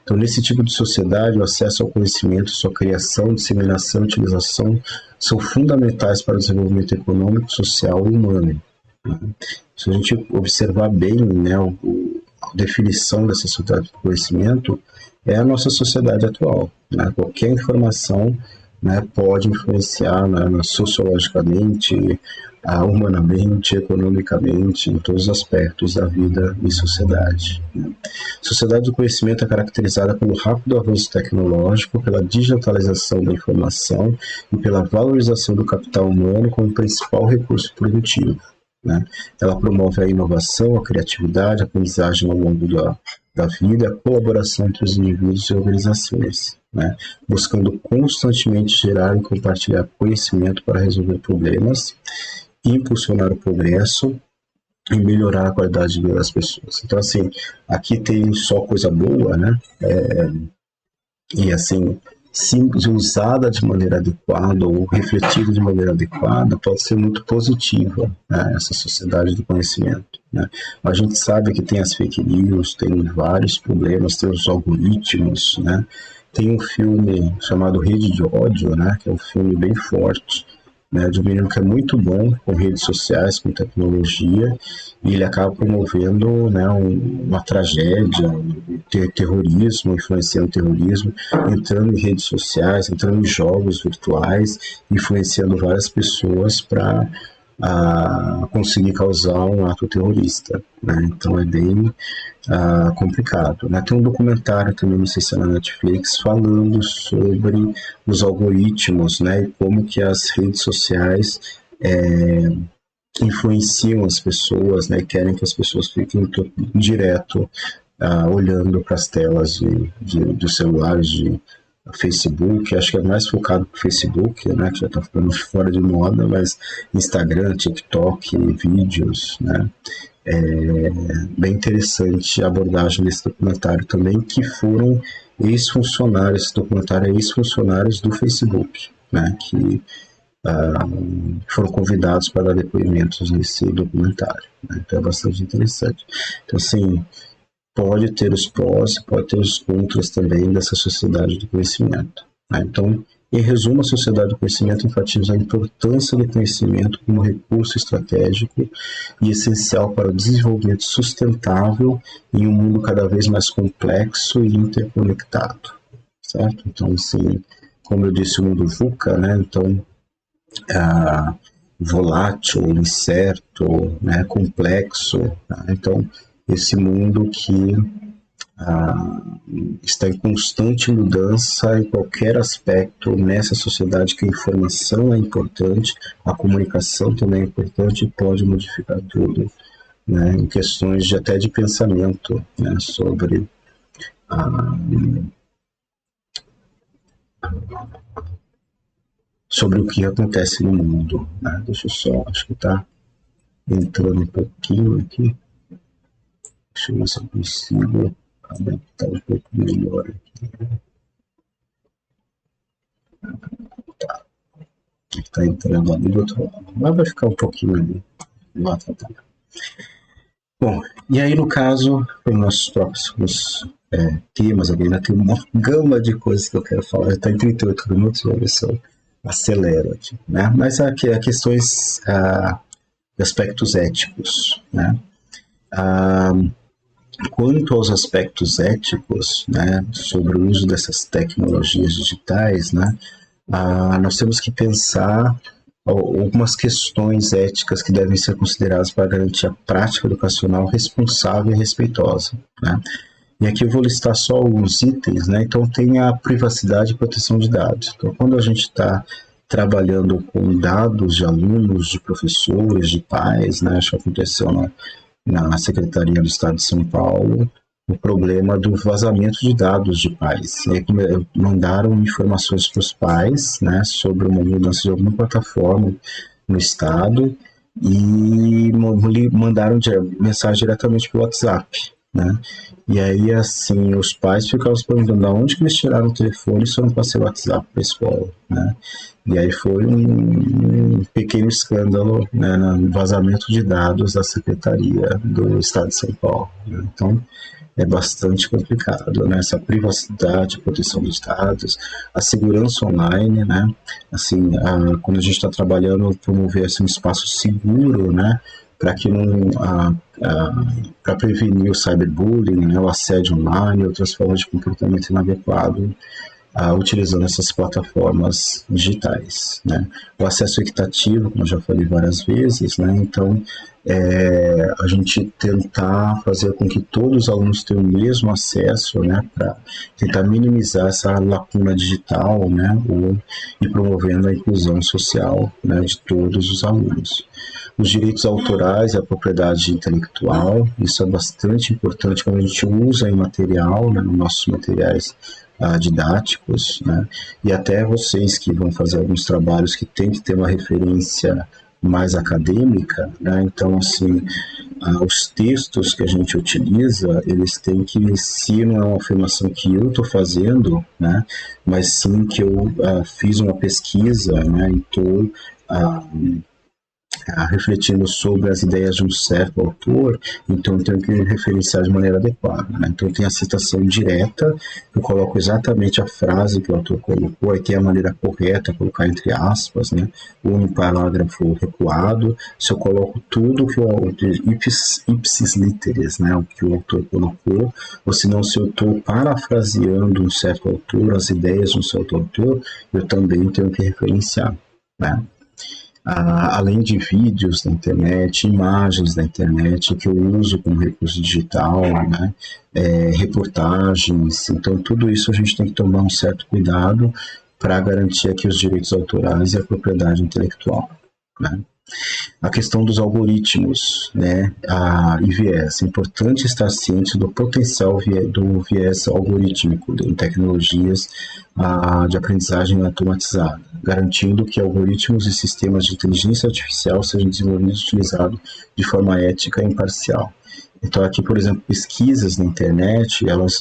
Speaker 1: Então, nesse tipo de sociedade, o acesso ao conhecimento, sua criação, disseminação e utilização são fundamentais para o desenvolvimento econômico, social e humano, né? Se a gente observar bem, né, a definição dessa sociedade do conhecimento é a nossa sociedade atual, né? Qualquer informação, né, pode influenciar, né, sociologicamente, humanamente, economicamente, em todos os aspectos da vida e sociedade, né? A sociedade do conhecimento é caracterizada pelo rápido avanço tecnológico, pela digitalização da informação e pela valorização do capital humano como principal recurso produtivo, né? Ela promove a inovação, a criatividade, a aprendizagem ao longo da vida, a colaboração entre os indivíduos e organizações, né? Buscando constantemente gerar e compartilhar conhecimento para resolver problemas, impulsionar o progresso e melhorar a qualidade de vida das pessoas. Então, assim, aqui tem só coisa boa, né? E, assim, se usada de maneira adequada ou refletida de maneira adequada, pode ser muito positiva, né, essa sociedade do conhecimento, né? A gente sabe que tem as fake news, tem vários problemas, tem os algoritmos, né? Tem um filme chamado Rede de Ódio, né, que é um filme bem forte, né, de um menino que é muito bom com redes sociais, com tecnologia, e ele acaba promovendo, né, uma tragédia, terrorismo, influenciando terrorismo, entrando em redes sociais, entrando em jogos virtuais, influenciando várias pessoas para conseguir causar um ato terrorista, né? Então é bem complicado, né? Tem um documentário também, não sei se é na Netflix, falando sobre os algoritmos, né, e como que as redes sociais influenciam as pessoas, né, e querem que as pessoas fiquem direto olhando para as telas dos celulares, de Facebook. Acho que é mais focado no Facebook, né, que já está ficando fora de moda, mas Instagram, TikTok, vídeos, né. É bem interessante a abordagem desse documentário também, que foram ex-funcionários, esse documentário é ex-funcionários do Facebook, né, que foram convidados para dar depoimentos nesse documentário, né? Então é bastante interessante. Então, assim, pode ter os prós, pode ter os contras também dessa sociedade do conhecimento, né? Então, em resumo, a sociedade do conhecimento enfatiza a importância do conhecimento como recurso estratégico e essencial para o desenvolvimento sustentável em um mundo cada vez mais complexo e interconectado, certo? Então, assim, como eu disse, o mundo VUCA, né? Então, volátil, incerto, né? Complexo, tá? Então, esse mundo que está em constante mudança em qualquer aspecto nessa sociedade, que a informação é importante, a comunicação também é importante e pode modificar tudo, né, em questões até de pensamento, né, sobre o que acontece no mundo, né? Deixa eu só, acho que está entrando um pouquinho aqui, deixa eu ver se eu consigo adaptar um pouco melhor aqui. Tá entrando ali do outro lado, mas vai ficar um pouquinho ali, não vai atrapalhar. Bom, e aí no caso, os nossos próximos temas, ainda tem uma gama de coisas que eu quero falar, já está em 38 minutos, vou ver se eu acelero aqui, né? Mas aqui há questões de aspectos éticos, né? Quanto aos aspectos éticos, né, sobre o uso dessas tecnologias digitais, né, nós temos que pensar algumas questões éticas que devem ser consideradas para garantir a prática educacional responsável e respeitosa, né? E aqui eu vou listar só alguns itens, né? Então tem a privacidade e proteção de dados. Então, quando a gente está trabalhando com dados de alunos, de professores, de pais, né? Acho que aconteceu na Secretaria do Estado de São Paulo, o problema do vazamento de dados de pais. E aí mandaram informações para os pais, né, sobre uma mudança de alguma plataforma no Estado, e mandaram mensagem diretamente pelo WhatsApp, né? E aí, assim, os pais ficavam se perguntando de onde que eles tiraram o telefone e só não passei o WhatsApp para a escola, né? E aí foi um pequeno escândalo, né, no vazamento de dados da Secretaria do Estado de São Paulo, né? Então, é bastante complicado, né? Essa privacidade, proteção dos dados, a segurança online, né? Assim, quando a gente está trabalhando, promover assim, um espaço seguro, né? Para que não, para prevenir o cyberbullying, né? O assédio online e outras formas de comportamento inadequado, utilizando essas plataformas digitais, né? O acesso equitativo, como eu já falei várias vezes, né? Então, a gente tentar fazer com que todos os alunos tenham o mesmo acesso, né? Para tentar minimizar essa lacuna digital, né? E promovendo a inclusão social, né? De todos os alunos. Os direitos autorais e a propriedade intelectual, isso é bastante importante quando a gente usa em material, né? Nos nossos materiais didáticos, né? E até vocês que vão fazer alguns trabalhos que tem que ter uma referência mais acadêmica, né? Então, assim, os textos que a gente utiliza, eles têm que, se não é uma afirmação que eu estou fazendo, né? Mas sim que eu fiz uma pesquisa, né? E estou refletindo sobre as ideias de um certo autor, então eu tenho que referenciar de maneira adequada, né? Então tem a citação direta, eu coloco exatamente a frase que o autor colocou, aí tem a maneira correta, colocar entre aspas, né? Ou no parágrafo recuado, se eu coloco tudo que o autor, ipsis literis, né? O que o autor colocou, ou se não, se eu estou parafraseando um certo autor, as ideias de um certo autor, eu também tenho que referenciar, né? Além de vídeos da internet, imagens da internet que eu uso como recurso digital, né? Reportagens, então tudo isso a gente tem que tomar um certo cuidado para garantir aqui os direitos autorais e a propriedade intelectual, né? A questão dos algoritmos, né, e viés. É importante estar ciente do potencial do viés algorítmico em tecnologias de aprendizagem automatizada, garantindo que algoritmos e sistemas de inteligência artificial sejam desenvolvidos e utilizados de forma ética e imparcial. Então, aqui, por exemplo, pesquisas na internet, elas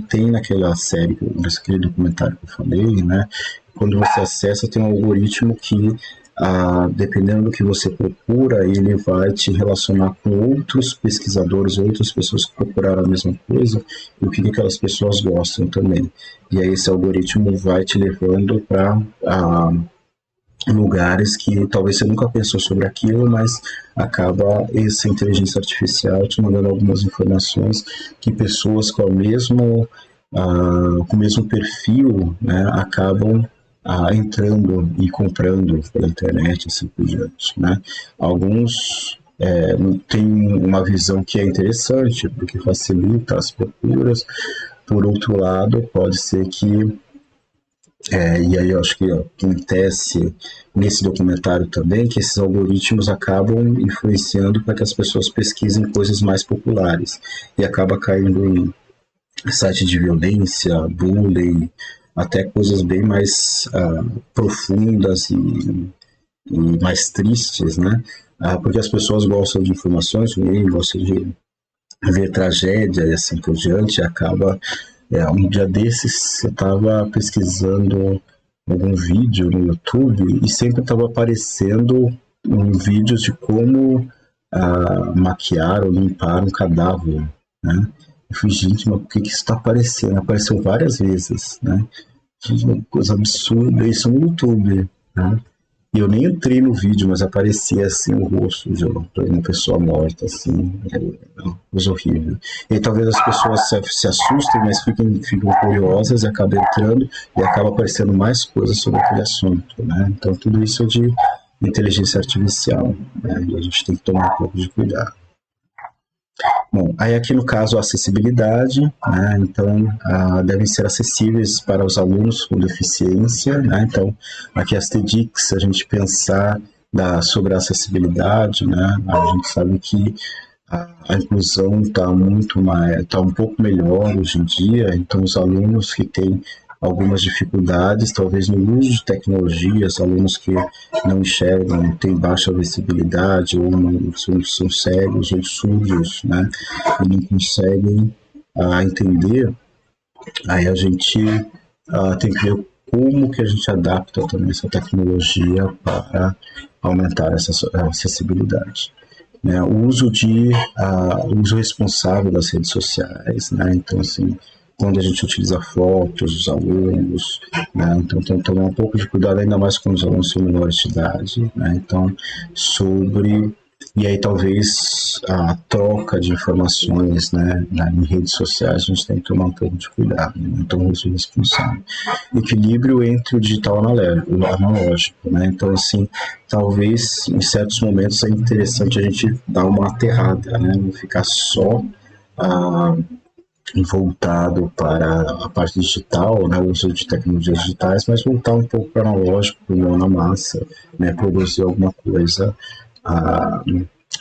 Speaker 1: tem naquela série, naquele documentário que eu falei, né? Quando você acessa, tem um algoritmo que dependendo do que você procura, ele vai te relacionar com outros pesquisadores, outras pessoas que procuraram a mesma coisa e o que aquelas pessoas gostam também. E aí esse algoritmo vai te levando para lugares que talvez você nunca pensou sobre aquilo, mas acaba essa inteligência artificial te mandando algumas informações que pessoas com o mesmo perfil, né, acabam entrando e comprando pela internet, assim por diante, né? Alguns têm uma visão que é interessante, porque facilita as procuras. Por outro lado, pode ser que, e aí eu acho que acontece nesse documentário também, que esses algoritmos acabam influenciando para que as pessoas pesquisem coisas mais populares e acaba caindo em site de violência, bullying, até coisas bem mais profundas e mais tristes, né? Porque as pessoas gostam de informações ruins, gostam de ver tragédia e assim por diante, e acaba... um dia desses eu estava pesquisando algum vídeo no YouTube e sempre estava aparecendo vídeos de como maquiar ou limpar um cadáver, né? Eu falei, gente, mas por que isso está aparecendo? Apareceu várias vezes, né? Uma coisa absurda, isso no YouTube, né? E eu nem entrei no vídeo, mas aparecia assim o rosto de uma pessoa morta, assim, uma coisa horrível. E talvez as pessoas se assustem, mas ficam curiosas e acabam entrando e acaba aparecendo mais coisas sobre aquele assunto, né? Então tudo isso é de inteligência artificial, né? E a gente tem que tomar um pouco de cuidado. Bom, aí aqui no caso a acessibilidade, né? Então devem ser acessíveis para os alunos com deficiência, né? Então aqui as TEDx, a gente pensar sobre a acessibilidade, né? A gente sabe que a inclusão está um pouco melhor hoje em dia, então os alunos que têm algumas dificuldades, talvez no uso de tecnologias, alunos que não enxergam, têm baixa visibilidade, ou não, são cegos ou surdos, né, e não conseguem entender. Aí a gente tem que ver como que a gente adapta também essa tecnologia para aumentar essa acessibilidade. Né? O uso responsável das redes sociais, né? Então, assim, quando a gente utiliza fotos dos alunos, né? Então tem que tomar um pouco de cuidado, ainda mais quando os alunos são menores de idade, né? Então, e aí talvez a troca de informações, né, em redes sociais, a gente tem que tomar um pouco de cuidado, né? Então, uso responsável. Equilíbrio entre o digital e o analógico, né? Então, assim, talvez em certos momentos é interessante a gente dar uma aterrada, né? Não ficar só voltado para a parte digital, né, o uso de tecnologias digitais, mas voltar um pouco para o analógico, para o mão na massa, né, produzir alguma coisa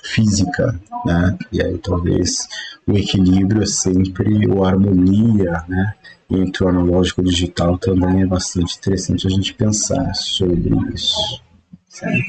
Speaker 1: física, né, e aí talvez o equilíbrio é sempre, ou a harmonia, né, entre o analógico e o digital também é bastante interessante a gente pensar sobre isso. Certo?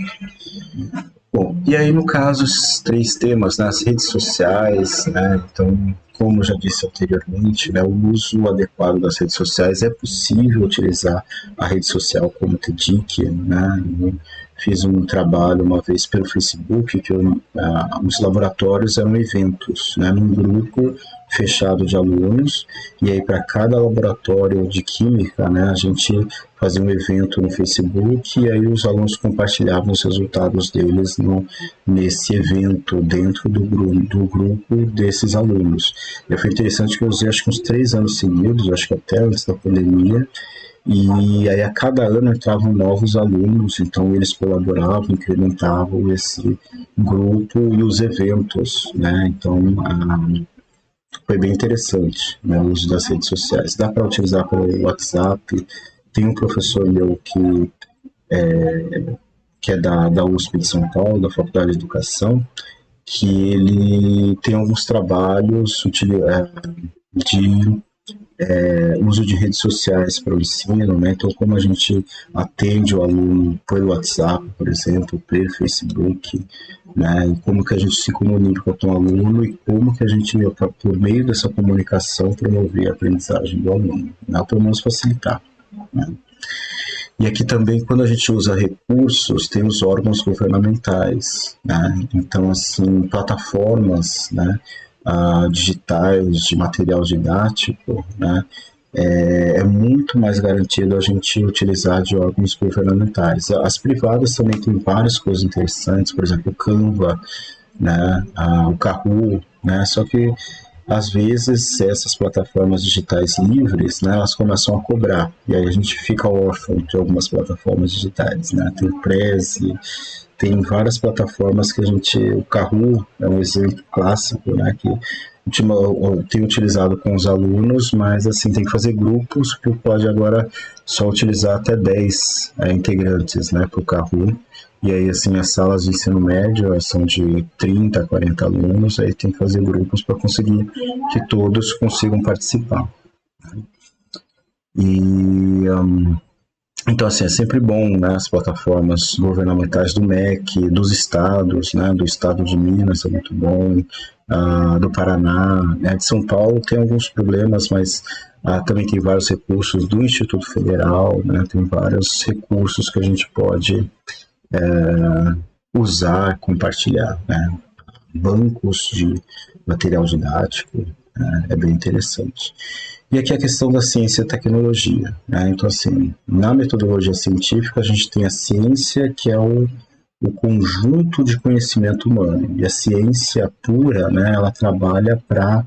Speaker 1: Bom, e aí no caso, esses 3 temas, né, as redes sociais, né, então, como eu já disse anteriormente, né, o uso adequado das redes sociais, é possível utilizar a rede social como TEDIC, né, eu fiz um trabalho uma vez pelo Facebook, que os laboratórios eram eventos, né, num grupo fechado de alunos, e aí para cada laboratório de química, né, a gente fazia um evento no Facebook e aí os alunos compartilhavam os resultados deles nesse evento dentro do grupo desses alunos. E foi interessante que eu usei acho que uns 3 anos seguidos, acho que até antes da pandemia, e aí a cada ano entravam novos alunos, então eles colaboravam, incrementavam esse grupo e os eventos, né? Então foi bem interessante, né, o uso das redes sociais. Dá para utilizar pelo WhatsApp. Tem um professor meu que é da USP de São Paulo, da Faculdade de Educação, que ele tem alguns trabalhos de uso de redes sociais para o ensino, né? Então, como a gente atende o aluno pelo WhatsApp, por exemplo, pelo Facebook, né? E como que a gente se comunica com o aluno e como que a gente, por meio dessa comunicação, promover a aprendizagem do aluno, né? Pelo menos facilitar, né? E aqui também, quando a gente usa recursos, tem os órgãos governamentais, né? Então, assim, plataformas, né, digitais de material didático, né, é muito mais garantido a gente utilizar de órgãos governamentais. As privadas também têm várias coisas interessantes, por exemplo, o Canva, né, o Kahoot, né, só que às vezes essas plataformas digitais livres, né, elas começam a cobrar, e aí a gente fica órfão de algumas plataformas digitais, né, tem o Prezi, tem várias plataformas que o Kahoot é um exemplo clássico, né, que tem utilizado com os alunos, mas assim, tem que fazer grupos, que pode agora só utilizar até 10 integrantes, né, para o Kahoot. E aí, assim, as salas de ensino médio são de 30 a 40 alunos, aí tem que fazer grupos para conseguir que todos consigam participar. E, então, assim, é sempre bom, né, as plataformas governamentais do MEC, dos estados, né, do estado de Minas é muito bom, do Paraná, né, de São Paulo tem alguns problemas, mas também tem vários recursos do Instituto Federal, né, tem vários recursos que a gente pode usar, compartilhar, né? Bancos de material didático, né? É bem interessante. E aqui a questão da ciência e tecnologia, né? Então, assim, na metodologia científica a gente tem a ciência, que é o conjunto de conhecimento humano, e a ciência pura, né, ela trabalha para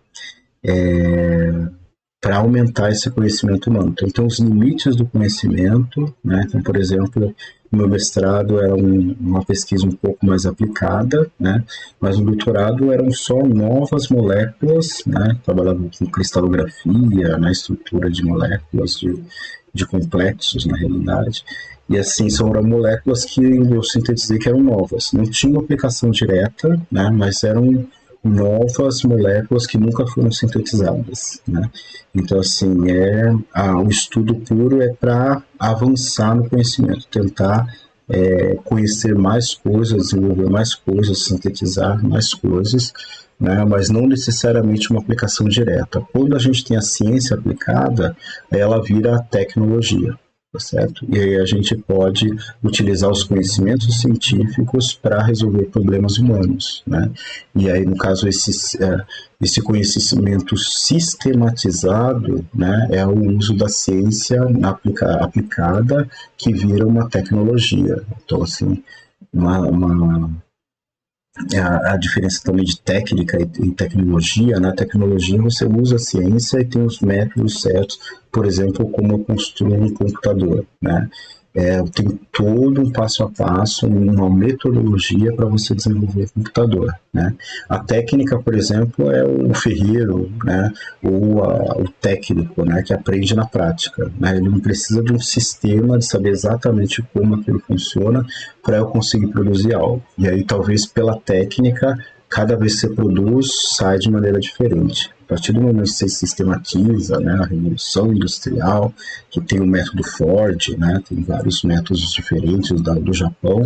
Speaker 1: aumentar esse conhecimento humano. Então, tem os limites do conhecimento, né? Então, por exemplo, o meu mestrado era uma pesquisa um pouco mais aplicada, né? Mas no doutorado eram só novas moléculas, né? Trabalhava com cristalografia, na estrutura de moléculas, de complexos, na realidade. E assim, são moléculas que eu sintetizei que eram novas. Não tinham aplicação direta, né? Mas eram novas moléculas que nunca foram sintetizadas, né? Então, assim, o estudo puro é para avançar no conhecimento, tentar conhecer mais coisas, desenvolver mais coisas, sintetizar mais coisas, né? Mas não necessariamente uma aplicação direta. Quando a gente tem a ciência aplicada, ela vira tecnologia. Tá certo? E aí a gente pode utilizar os conhecimentos científicos para resolver problemas humanos, né? E aí, no caso, esse conhecimento sistematizado, né, é o uso da ciência aplicada que vira uma tecnologia. Então, assim, a diferença também de técnica e tecnologia. Na tecnologia você usa a ciência e tem os métodos certos, por exemplo, como eu construo um computador, né? Tem todo um passo a passo, uma metodologia para você desenvolver um computador, né? A técnica, por exemplo, é o ferreiro, né? Ou o técnico, né? Que aprende na prática, né? Ele não precisa de um sistema, de saber exatamente como aquilo funciona para eu conseguir produzir algo. E aí, talvez pela técnica, cada vez que você produz, sai de maneira diferente. A partir do momento que você sistematiza, né, a Revolução Industrial, que tem o método Ford, né, tem vários métodos diferentes do Japão,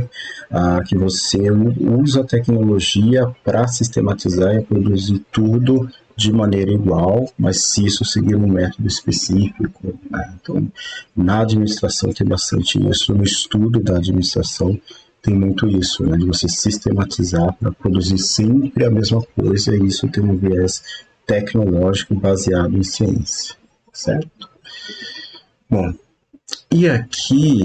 Speaker 1: que você usa a tecnologia para sistematizar e produzir tudo de maneira igual, mas se isso seguir um método específico, né? Então, na administração tem bastante isso, no estudo da administração tem muito isso, né, de você sistematizar para produzir sempre a mesma coisa, e isso tem um viés tecnológico baseado em ciência, certo? Bom, e aqui,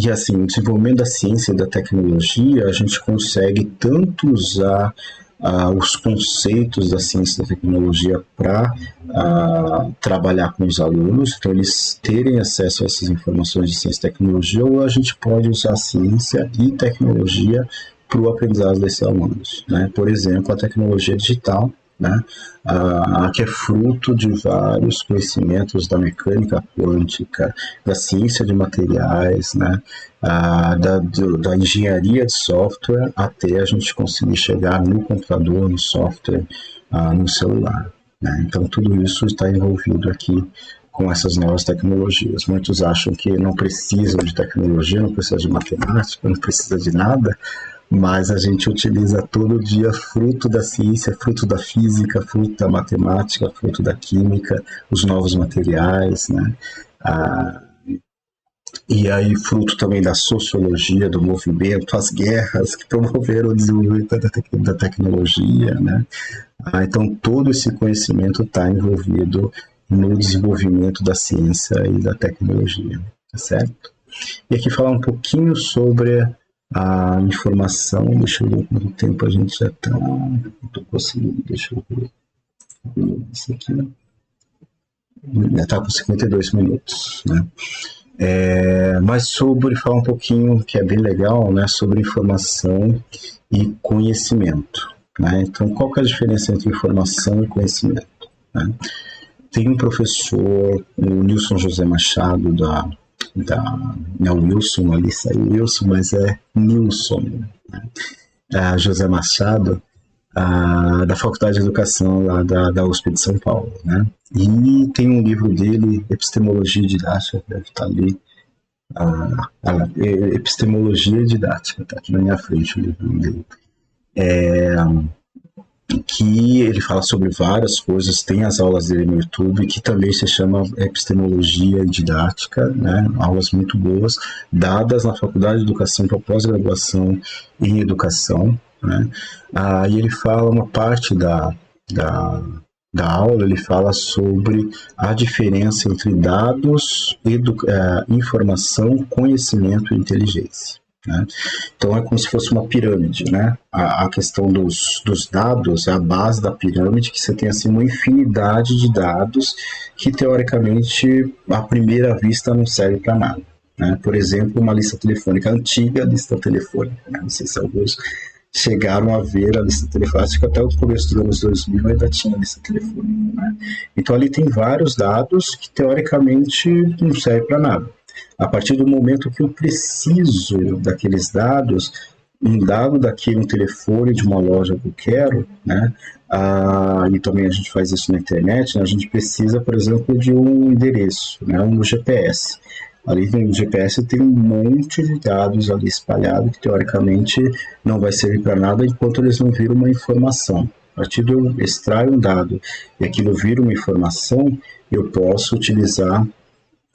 Speaker 1: e assim, o desenvolvimento da ciência e da tecnologia, a gente consegue tanto usar os conceitos da ciência e da tecnologia para trabalhar com os alunos, então eles terem acesso a essas informações de ciência e tecnologia, ou a gente pode usar a ciência e tecnologia para o aprendizado desses alunos, né? Por exemplo, a tecnologia digital, né? Que é fruto de vários conhecimentos da mecânica quântica, da ciência de materiais, né? Da engenharia de software, até a gente conseguir chegar no computador, no software, no celular, né? Então, tudo isso está envolvido aqui com essas novas tecnologias. Muitos acham que não precisam de tecnologia, não precisam de matemática, não precisa de nada, mas a gente utiliza todo dia fruto da ciência, fruto da física, fruto da matemática, fruto da química, os novos materiais, né? E aí fruto também da sociologia, do movimento, as guerras que promoveram o desenvolvimento da tecnologia, né? Então todo esse conhecimento está envolvido no desenvolvimento da ciência e da tecnologia, tá certo? E aqui falar um pouquinho sobre a informação. Deixa eu ver quanto tempo a gente já está. Não estou conseguindo, deixa eu ver. Isso aqui. Já está com 52 minutos, né? Mas falar um pouquinho, que é bem legal, né, sobre informação e conhecimento, né? Então, qual que é a diferença entre informação e conhecimento, né? Tem um professor, o Nilson José Machado, não, Wilson, ali saiu Wilson, mas é Nilson, né? José Machado, da Faculdade de Educação lá da USP de São Paulo, né? E tem um livro dele, Epistemologia Didática, deve estar ali, Epistemologia Didática, está aqui na minha frente o livro dele. Que ele fala sobre várias coisas, tem as aulas dele no YouTube, que também se chama Epistemologia Didática, né? Aulas muito boas, dadas na Faculdade de Educação para pós-graduação em Educação, né? E ele fala uma parte da aula, ele fala sobre a diferença entre dados, informação, conhecimento e inteligência, né? Então é como se fosse uma pirâmide, né? A questão dos dados é a base da pirâmide, que você tem assim uma infinidade de dados que teoricamente à primeira vista não serve para nada, né? Por exemplo, uma lista telefônica, a antiga lista telefônica, né? Não sei se alguns chegaram a ver a lista telefônica, acho que até o começo dos anos 2000 ainda tinha lista telefônica, né? Então ali tem vários dados que teoricamente não servem para nada. A partir do momento que eu preciso daqueles dados, um dado daqui, um telefone de uma loja que eu quero, né? E também a gente faz isso na internet, né? A gente precisa, por exemplo, de um endereço, né? Um GPS. Ali no GPS tem um monte de dados ali espalhados que teoricamente não vai servir para nada enquanto eles não viram uma informação. A partir de eu extrair um dado e aquilo vira uma informação, eu posso utilizar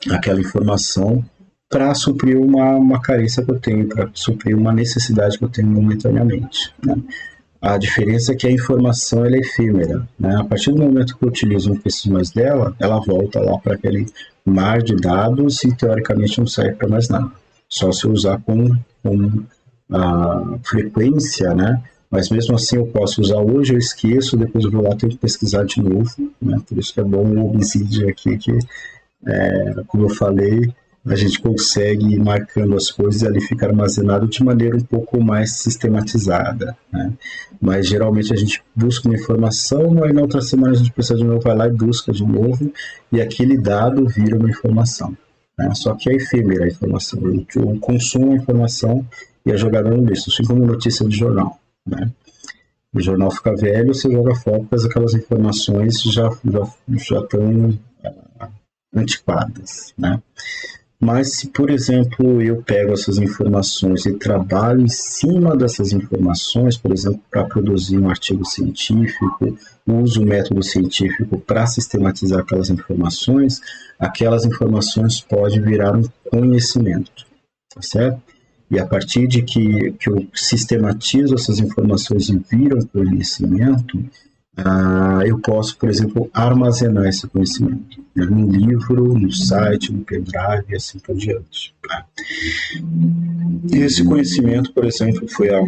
Speaker 1: aquela informação para suprir uma carência que eu tenho, para suprir uma necessidade que eu tenho momentaneamente, né? A diferença é que a informação ela é efêmera, né? A partir do momento que eu utilizo não preciso mais dela, ela volta lá para aquele mar de dados e teoricamente não serve para mais nada. Só se eu usar com frequência, né? Mas mesmo assim eu posso usar hoje, eu esqueço, depois eu vou lá tenho que pesquisar de novo, né? Por isso que é bom o Obsidian aqui, que como eu falei, a gente consegue ir marcando as coisas e ali fica armazenado de maneira um pouco mais sistematizada, né? Mas geralmente a gente busca uma informação, aí na outra semana a gente precisa de novo, vai lá e busca de novo, e aquele dado vira uma informação, né? Só que é efêmera a informação, eu consumo a informação e é jogada no lixo, assim como notícia de jornal, né? O jornal fica velho, você joga fora, porque aquelas informações já estão antiquadas, né? Mas se, por exemplo, eu pego essas informações e trabalho em cima dessas informações, por exemplo, para produzir um artigo científico, uso o método científico para sistematizar aquelas informações podem virar um conhecimento, tá certo? E a partir de que eu sistematizo essas informações e viram conhecimento, eu posso, por exemplo, armazenar esse conhecimento, né, num livro, no site, no pendrive e assim por diante. Tá? Esse conhecimento, por exemplo, foi a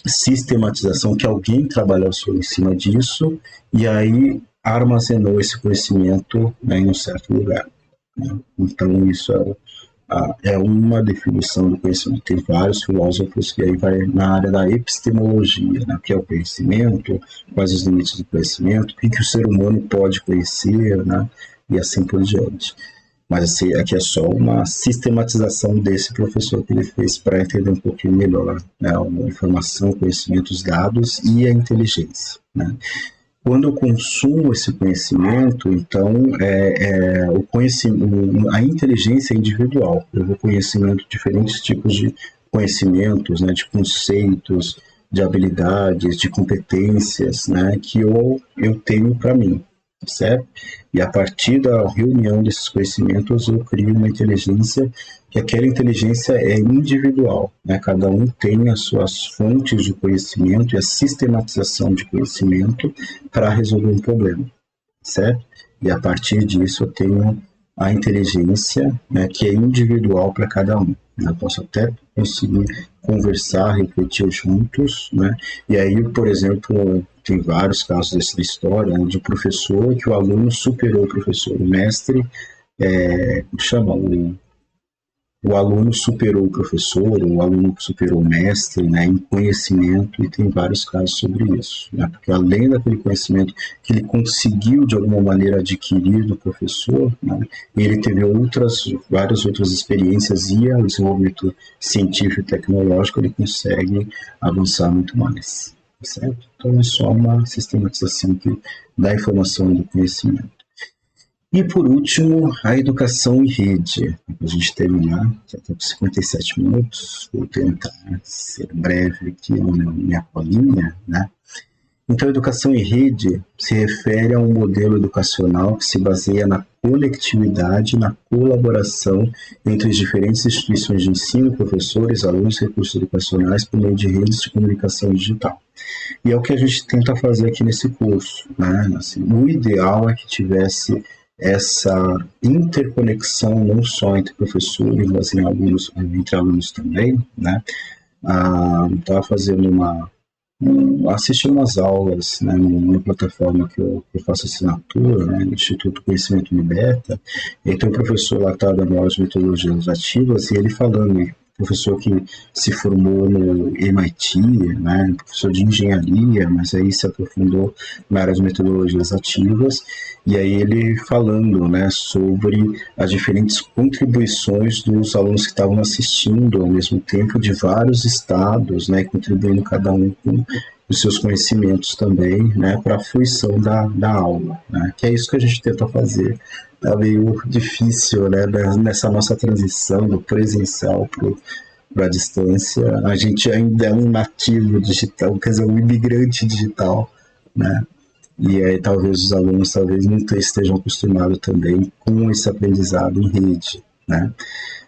Speaker 1: sistematização que alguém trabalhou em cima disso e aí armazenou esse conhecimento, né, em um certo lugar, né? Então isso é uma definição do conhecimento. Tem vários filósofos que aí vai na área da epistemologia, né? O que é o conhecimento, quais os limites do conhecimento, o que o ser humano pode conhecer, né? E assim por diante. Mas assim, aqui é só uma sistematização desse professor que ele fez para entender um pouquinho melhor, né? A informação, conhecimento, os dados e a inteligência, né? Quando eu consumo esse conhecimento, então a inteligência é individual. Eu vou conhecimento diferentes tipos de conhecimentos, né, de conceitos, de habilidades, de competências, né, que eu tenho para mim, certo? E a partir da reunião desses conhecimentos eu crio uma inteligência que aquela inteligência é individual, né? Cada um tem as suas fontes de conhecimento e a sistematização de conhecimento para resolver um problema, certo? E a partir disso eu tenho a inteligência, né, que é individual para cada um. Eu posso até conseguir conversar, refletir juntos, né? E aí, por exemplo, tem vários casos dessa história, né, de um professor que o aluno superou o professor, o mestre, o aluno superou o professor, o aluno superou o mestre, né, em conhecimento, e tem vários casos sobre isso, né, porque além daquele conhecimento que ele conseguiu de alguma maneira adquirir do professor, né, ele teve várias outras experiências e o desenvolvimento científico e tecnológico ele consegue avançar muito mais, certo? Então é só uma sistematização da informação e do conhecimento. E, por último, a educação em rede. Para a gente terminar, já está com 57 minutos, vou tentar ser breve aqui na minha colinha, né? Então, a educação em rede se refere a um modelo educacional que se baseia na conectividade, na colaboração entre as diferentes instituições de ensino, professores, alunos, recursos educacionais por meio de redes de comunicação digital. E é o que a gente tenta fazer aqui nesse curso, né? Assim, o ideal é que tivesse essa interconexão não só entre professores, mas entre alunos também, né? Estava fazendo assistindo umas aulas, né, numa plataforma que eu faço assinatura, né, no Instituto Conhecimento Liberta, e tem um professor lá que estava dando aulas de metodologias ativas, e ele falando professor que se formou no MIT, né, professor de engenharia, mas aí se aprofundou na área de metodologias ativas, e aí ele falando, né, sobre as diferentes contribuições dos alunos que estavam assistindo ao mesmo tempo de vários estados, né, contribuindo cada um com os seus conhecimentos também, né, para a fruição da aula, né, que é isso que a gente tenta fazer. Tá meio difícil, né, nessa nossa transição do presencial para a distância. A gente ainda é um nativo digital, quer dizer, um imigrante digital, né? E aí talvez os alunos não estejam acostumados também com esse aprendizado em rede, né?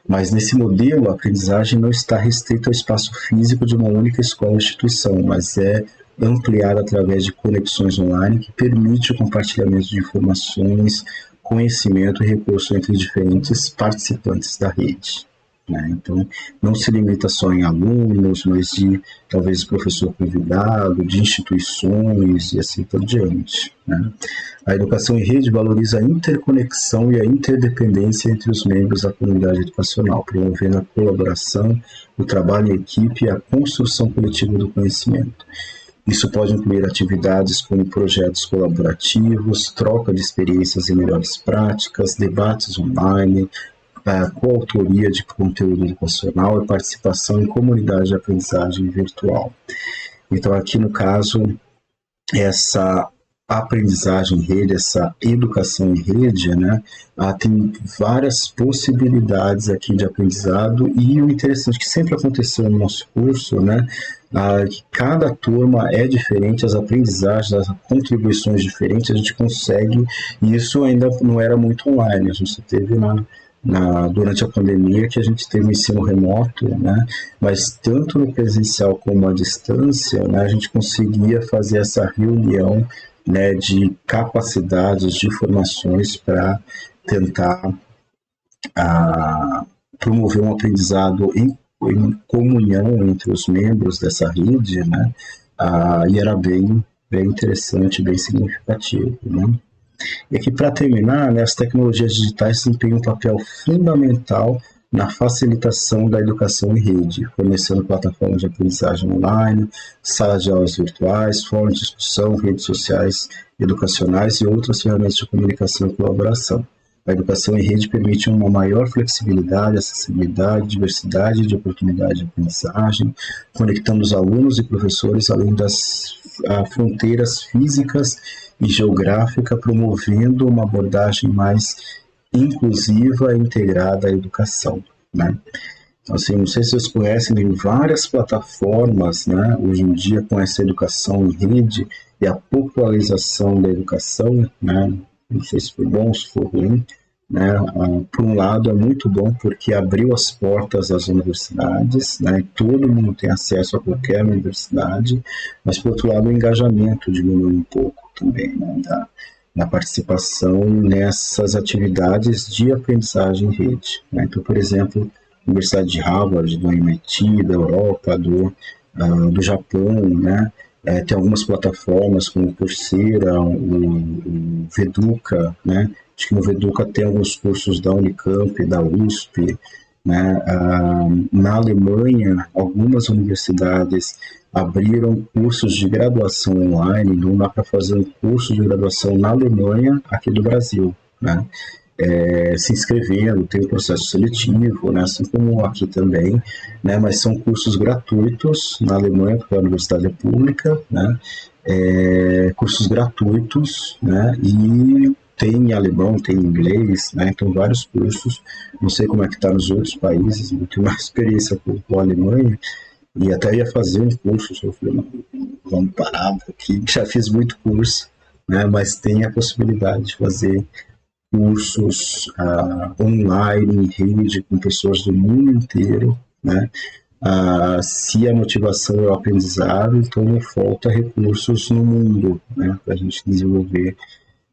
Speaker 1: Mas nesse modelo, a aprendizagem não está restrita ao espaço físico de uma única escola ou instituição, mas é ampliada através de conexões online que permite o compartilhamento de informações, conhecimento e recurso entre diferentes participantes da rede, né? Então, não se limita só em alunos, mas de talvez professor convidado, de instituições e assim por diante, né? A educação em rede valoriza a interconexão e a interdependência entre os membros da comunidade educacional, promovendo a colaboração, o trabalho em equipe e a construção coletiva do conhecimento. Isso pode incluir atividades como projetos colaborativos, troca de experiências e melhores práticas, debates online, coautoria de conteúdo educacional e participação em comunidade de aprendizagem virtual. Então, aqui no caso, essa aprendizagem em rede, essa educação em rede, né, tem várias possibilidades aqui de aprendizado, e o interessante que sempre aconteceu no nosso curso, né, que cada turma é diferente, as aprendizagens, as contribuições diferentes, a gente consegue, e isso ainda não era muito online, a gente teve durante a pandemia que a gente teve o ensino remoto, né? Mas tanto no presencial como à distância, né, a gente conseguia fazer essa reunião, né, de capacidades, de formações para tentar promover um aprendizado em comunhão entre os membros dessa rede, né? E era bem interessante, bem significativo, né? E aqui, para terminar, né, as tecnologias digitais desempenham um papel fundamental na facilitação da educação em rede, fornecendo plataformas de aprendizagem online, salas de aulas virtuais, fóruns de discussão, redes sociais educacionais e outras ferramentas de comunicação e colaboração. A educação em rede permite uma maior flexibilidade, acessibilidade, diversidade de oportunidade de aprendizagem, conectando os alunos e professores além das fronteiras físicas e geográfica, promovendo uma abordagem mais inclusiva e integrada à educação, né? Então, assim, não sei se vocês conhecem, tem várias plataformas, né, hoje em dia, com essa educação em rede e a popularização da educação, né? Não sei se foi bom ou se foi ruim, né? Por um lado, é muito bom porque abriu as portas às universidades, né? Todo mundo tem acesso a qualquer universidade, mas, por outro lado, o engajamento diminui um pouco também, né, na participação nessas atividades de aprendizagem em rede, né? Então, por exemplo, a Universidade de Harvard, do MIT, da Europa, do Japão, né? Tem algumas plataformas como o Coursera, o Veduca, né? Acho que no Veduca tem alguns cursos da Unicamp, da USP, né? Na Alemanha, algumas universidades abriram cursos de graduação online, não dá para fazer um curso de graduação na Alemanha, aqui do Brasil, né? Se inscrevendo, tem um processo seletivo, né, assim como aqui também, né, mas são cursos gratuitos na Alemanha, porque a universidade é pública, né, cursos gratuitos, né, e tem em alemão, tem em inglês, né, então vários cursos, não sei como é que está nos outros países, não tenho mais experiência com a Alemanha, e até ia fazer um curso, eu falei, não, vamos parar, porque já fiz muito curso, né, mas tem a possibilidade de fazer cursos online, em rede, com pessoas do mundo inteiro, né? Se a motivação é o aprendizado, então não falta recursos no mundo, né, para a gente desenvolver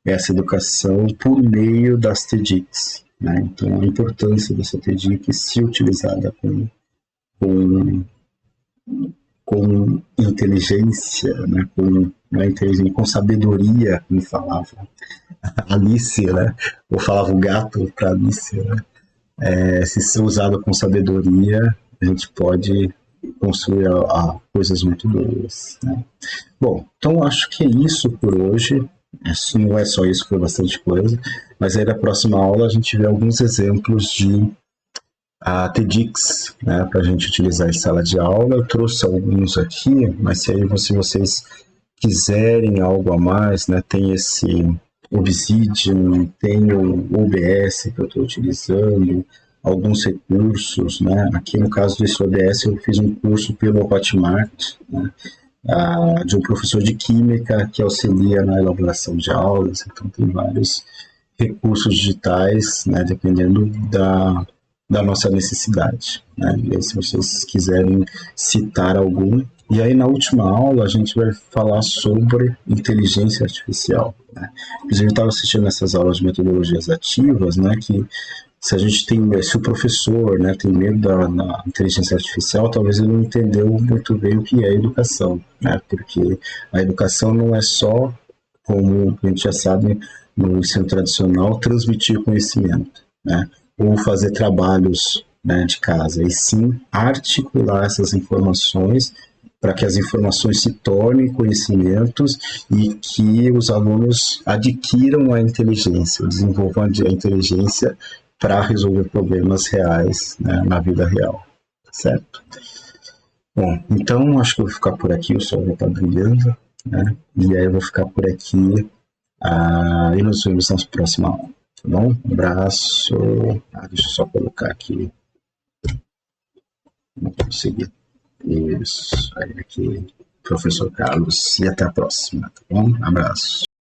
Speaker 1: essa educação por meio das TEDx, né? Então, a importância dessa TEDx se utilizada com inteligência, né? Com sabedoria, como falava Alice, né? Ou falava o gato para Alice, né? Se ser usado com sabedoria, a gente pode construir coisas muito boas, né? Bom, então acho que é isso por hoje. Não é só isso, foi bastante coisa. Mas aí na próxima aula a gente vê alguns exemplos de TEDx, né, para a gente utilizar em sala de aula. Eu trouxe alguns aqui, mas se vocês quiserem algo a mais, né, tem esse Obsidian, tem o OBS que eu estou utilizando, alguns recursos, né? Aqui no caso desse OBS eu fiz um curso pelo Hotmart, né? De um professor de química que auxilia na elaboração de aulas, então tem vários recursos digitais, né, dependendo da nossa necessidade, né? E aí, se vocês quiserem citar algum. E aí, na última aula, a gente vai falar sobre inteligência artificial, né? Inclusive, eu estava assistindo essas aulas de metodologias ativas, né, que se o professor, né, tem medo da inteligência artificial, talvez ele não entendeu muito bem o que é educação, né? Porque a educação não é só, como a gente já sabe, no ensino tradicional, transmitir conhecimento, né? Ou fazer trabalhos, né, de casa, e sim articular essas informações para que as informações se tornem conhecimentos e que os alunos adquiram a inteligência, desenvolvam a inteligência para resolver problemas reais, né, na vida real, certo? Bom, então acho que eu vou ficar por aqui, o sol já está brilhando, né? E aí eu vou ficar por aqui e nos vemos na próxima aula, tá bom? Um abraço. Deixa eu só colocar aqui. Não consegui. Isso. Aí aqui, professor Carlos. E até a próxima, tá bom? Abraço.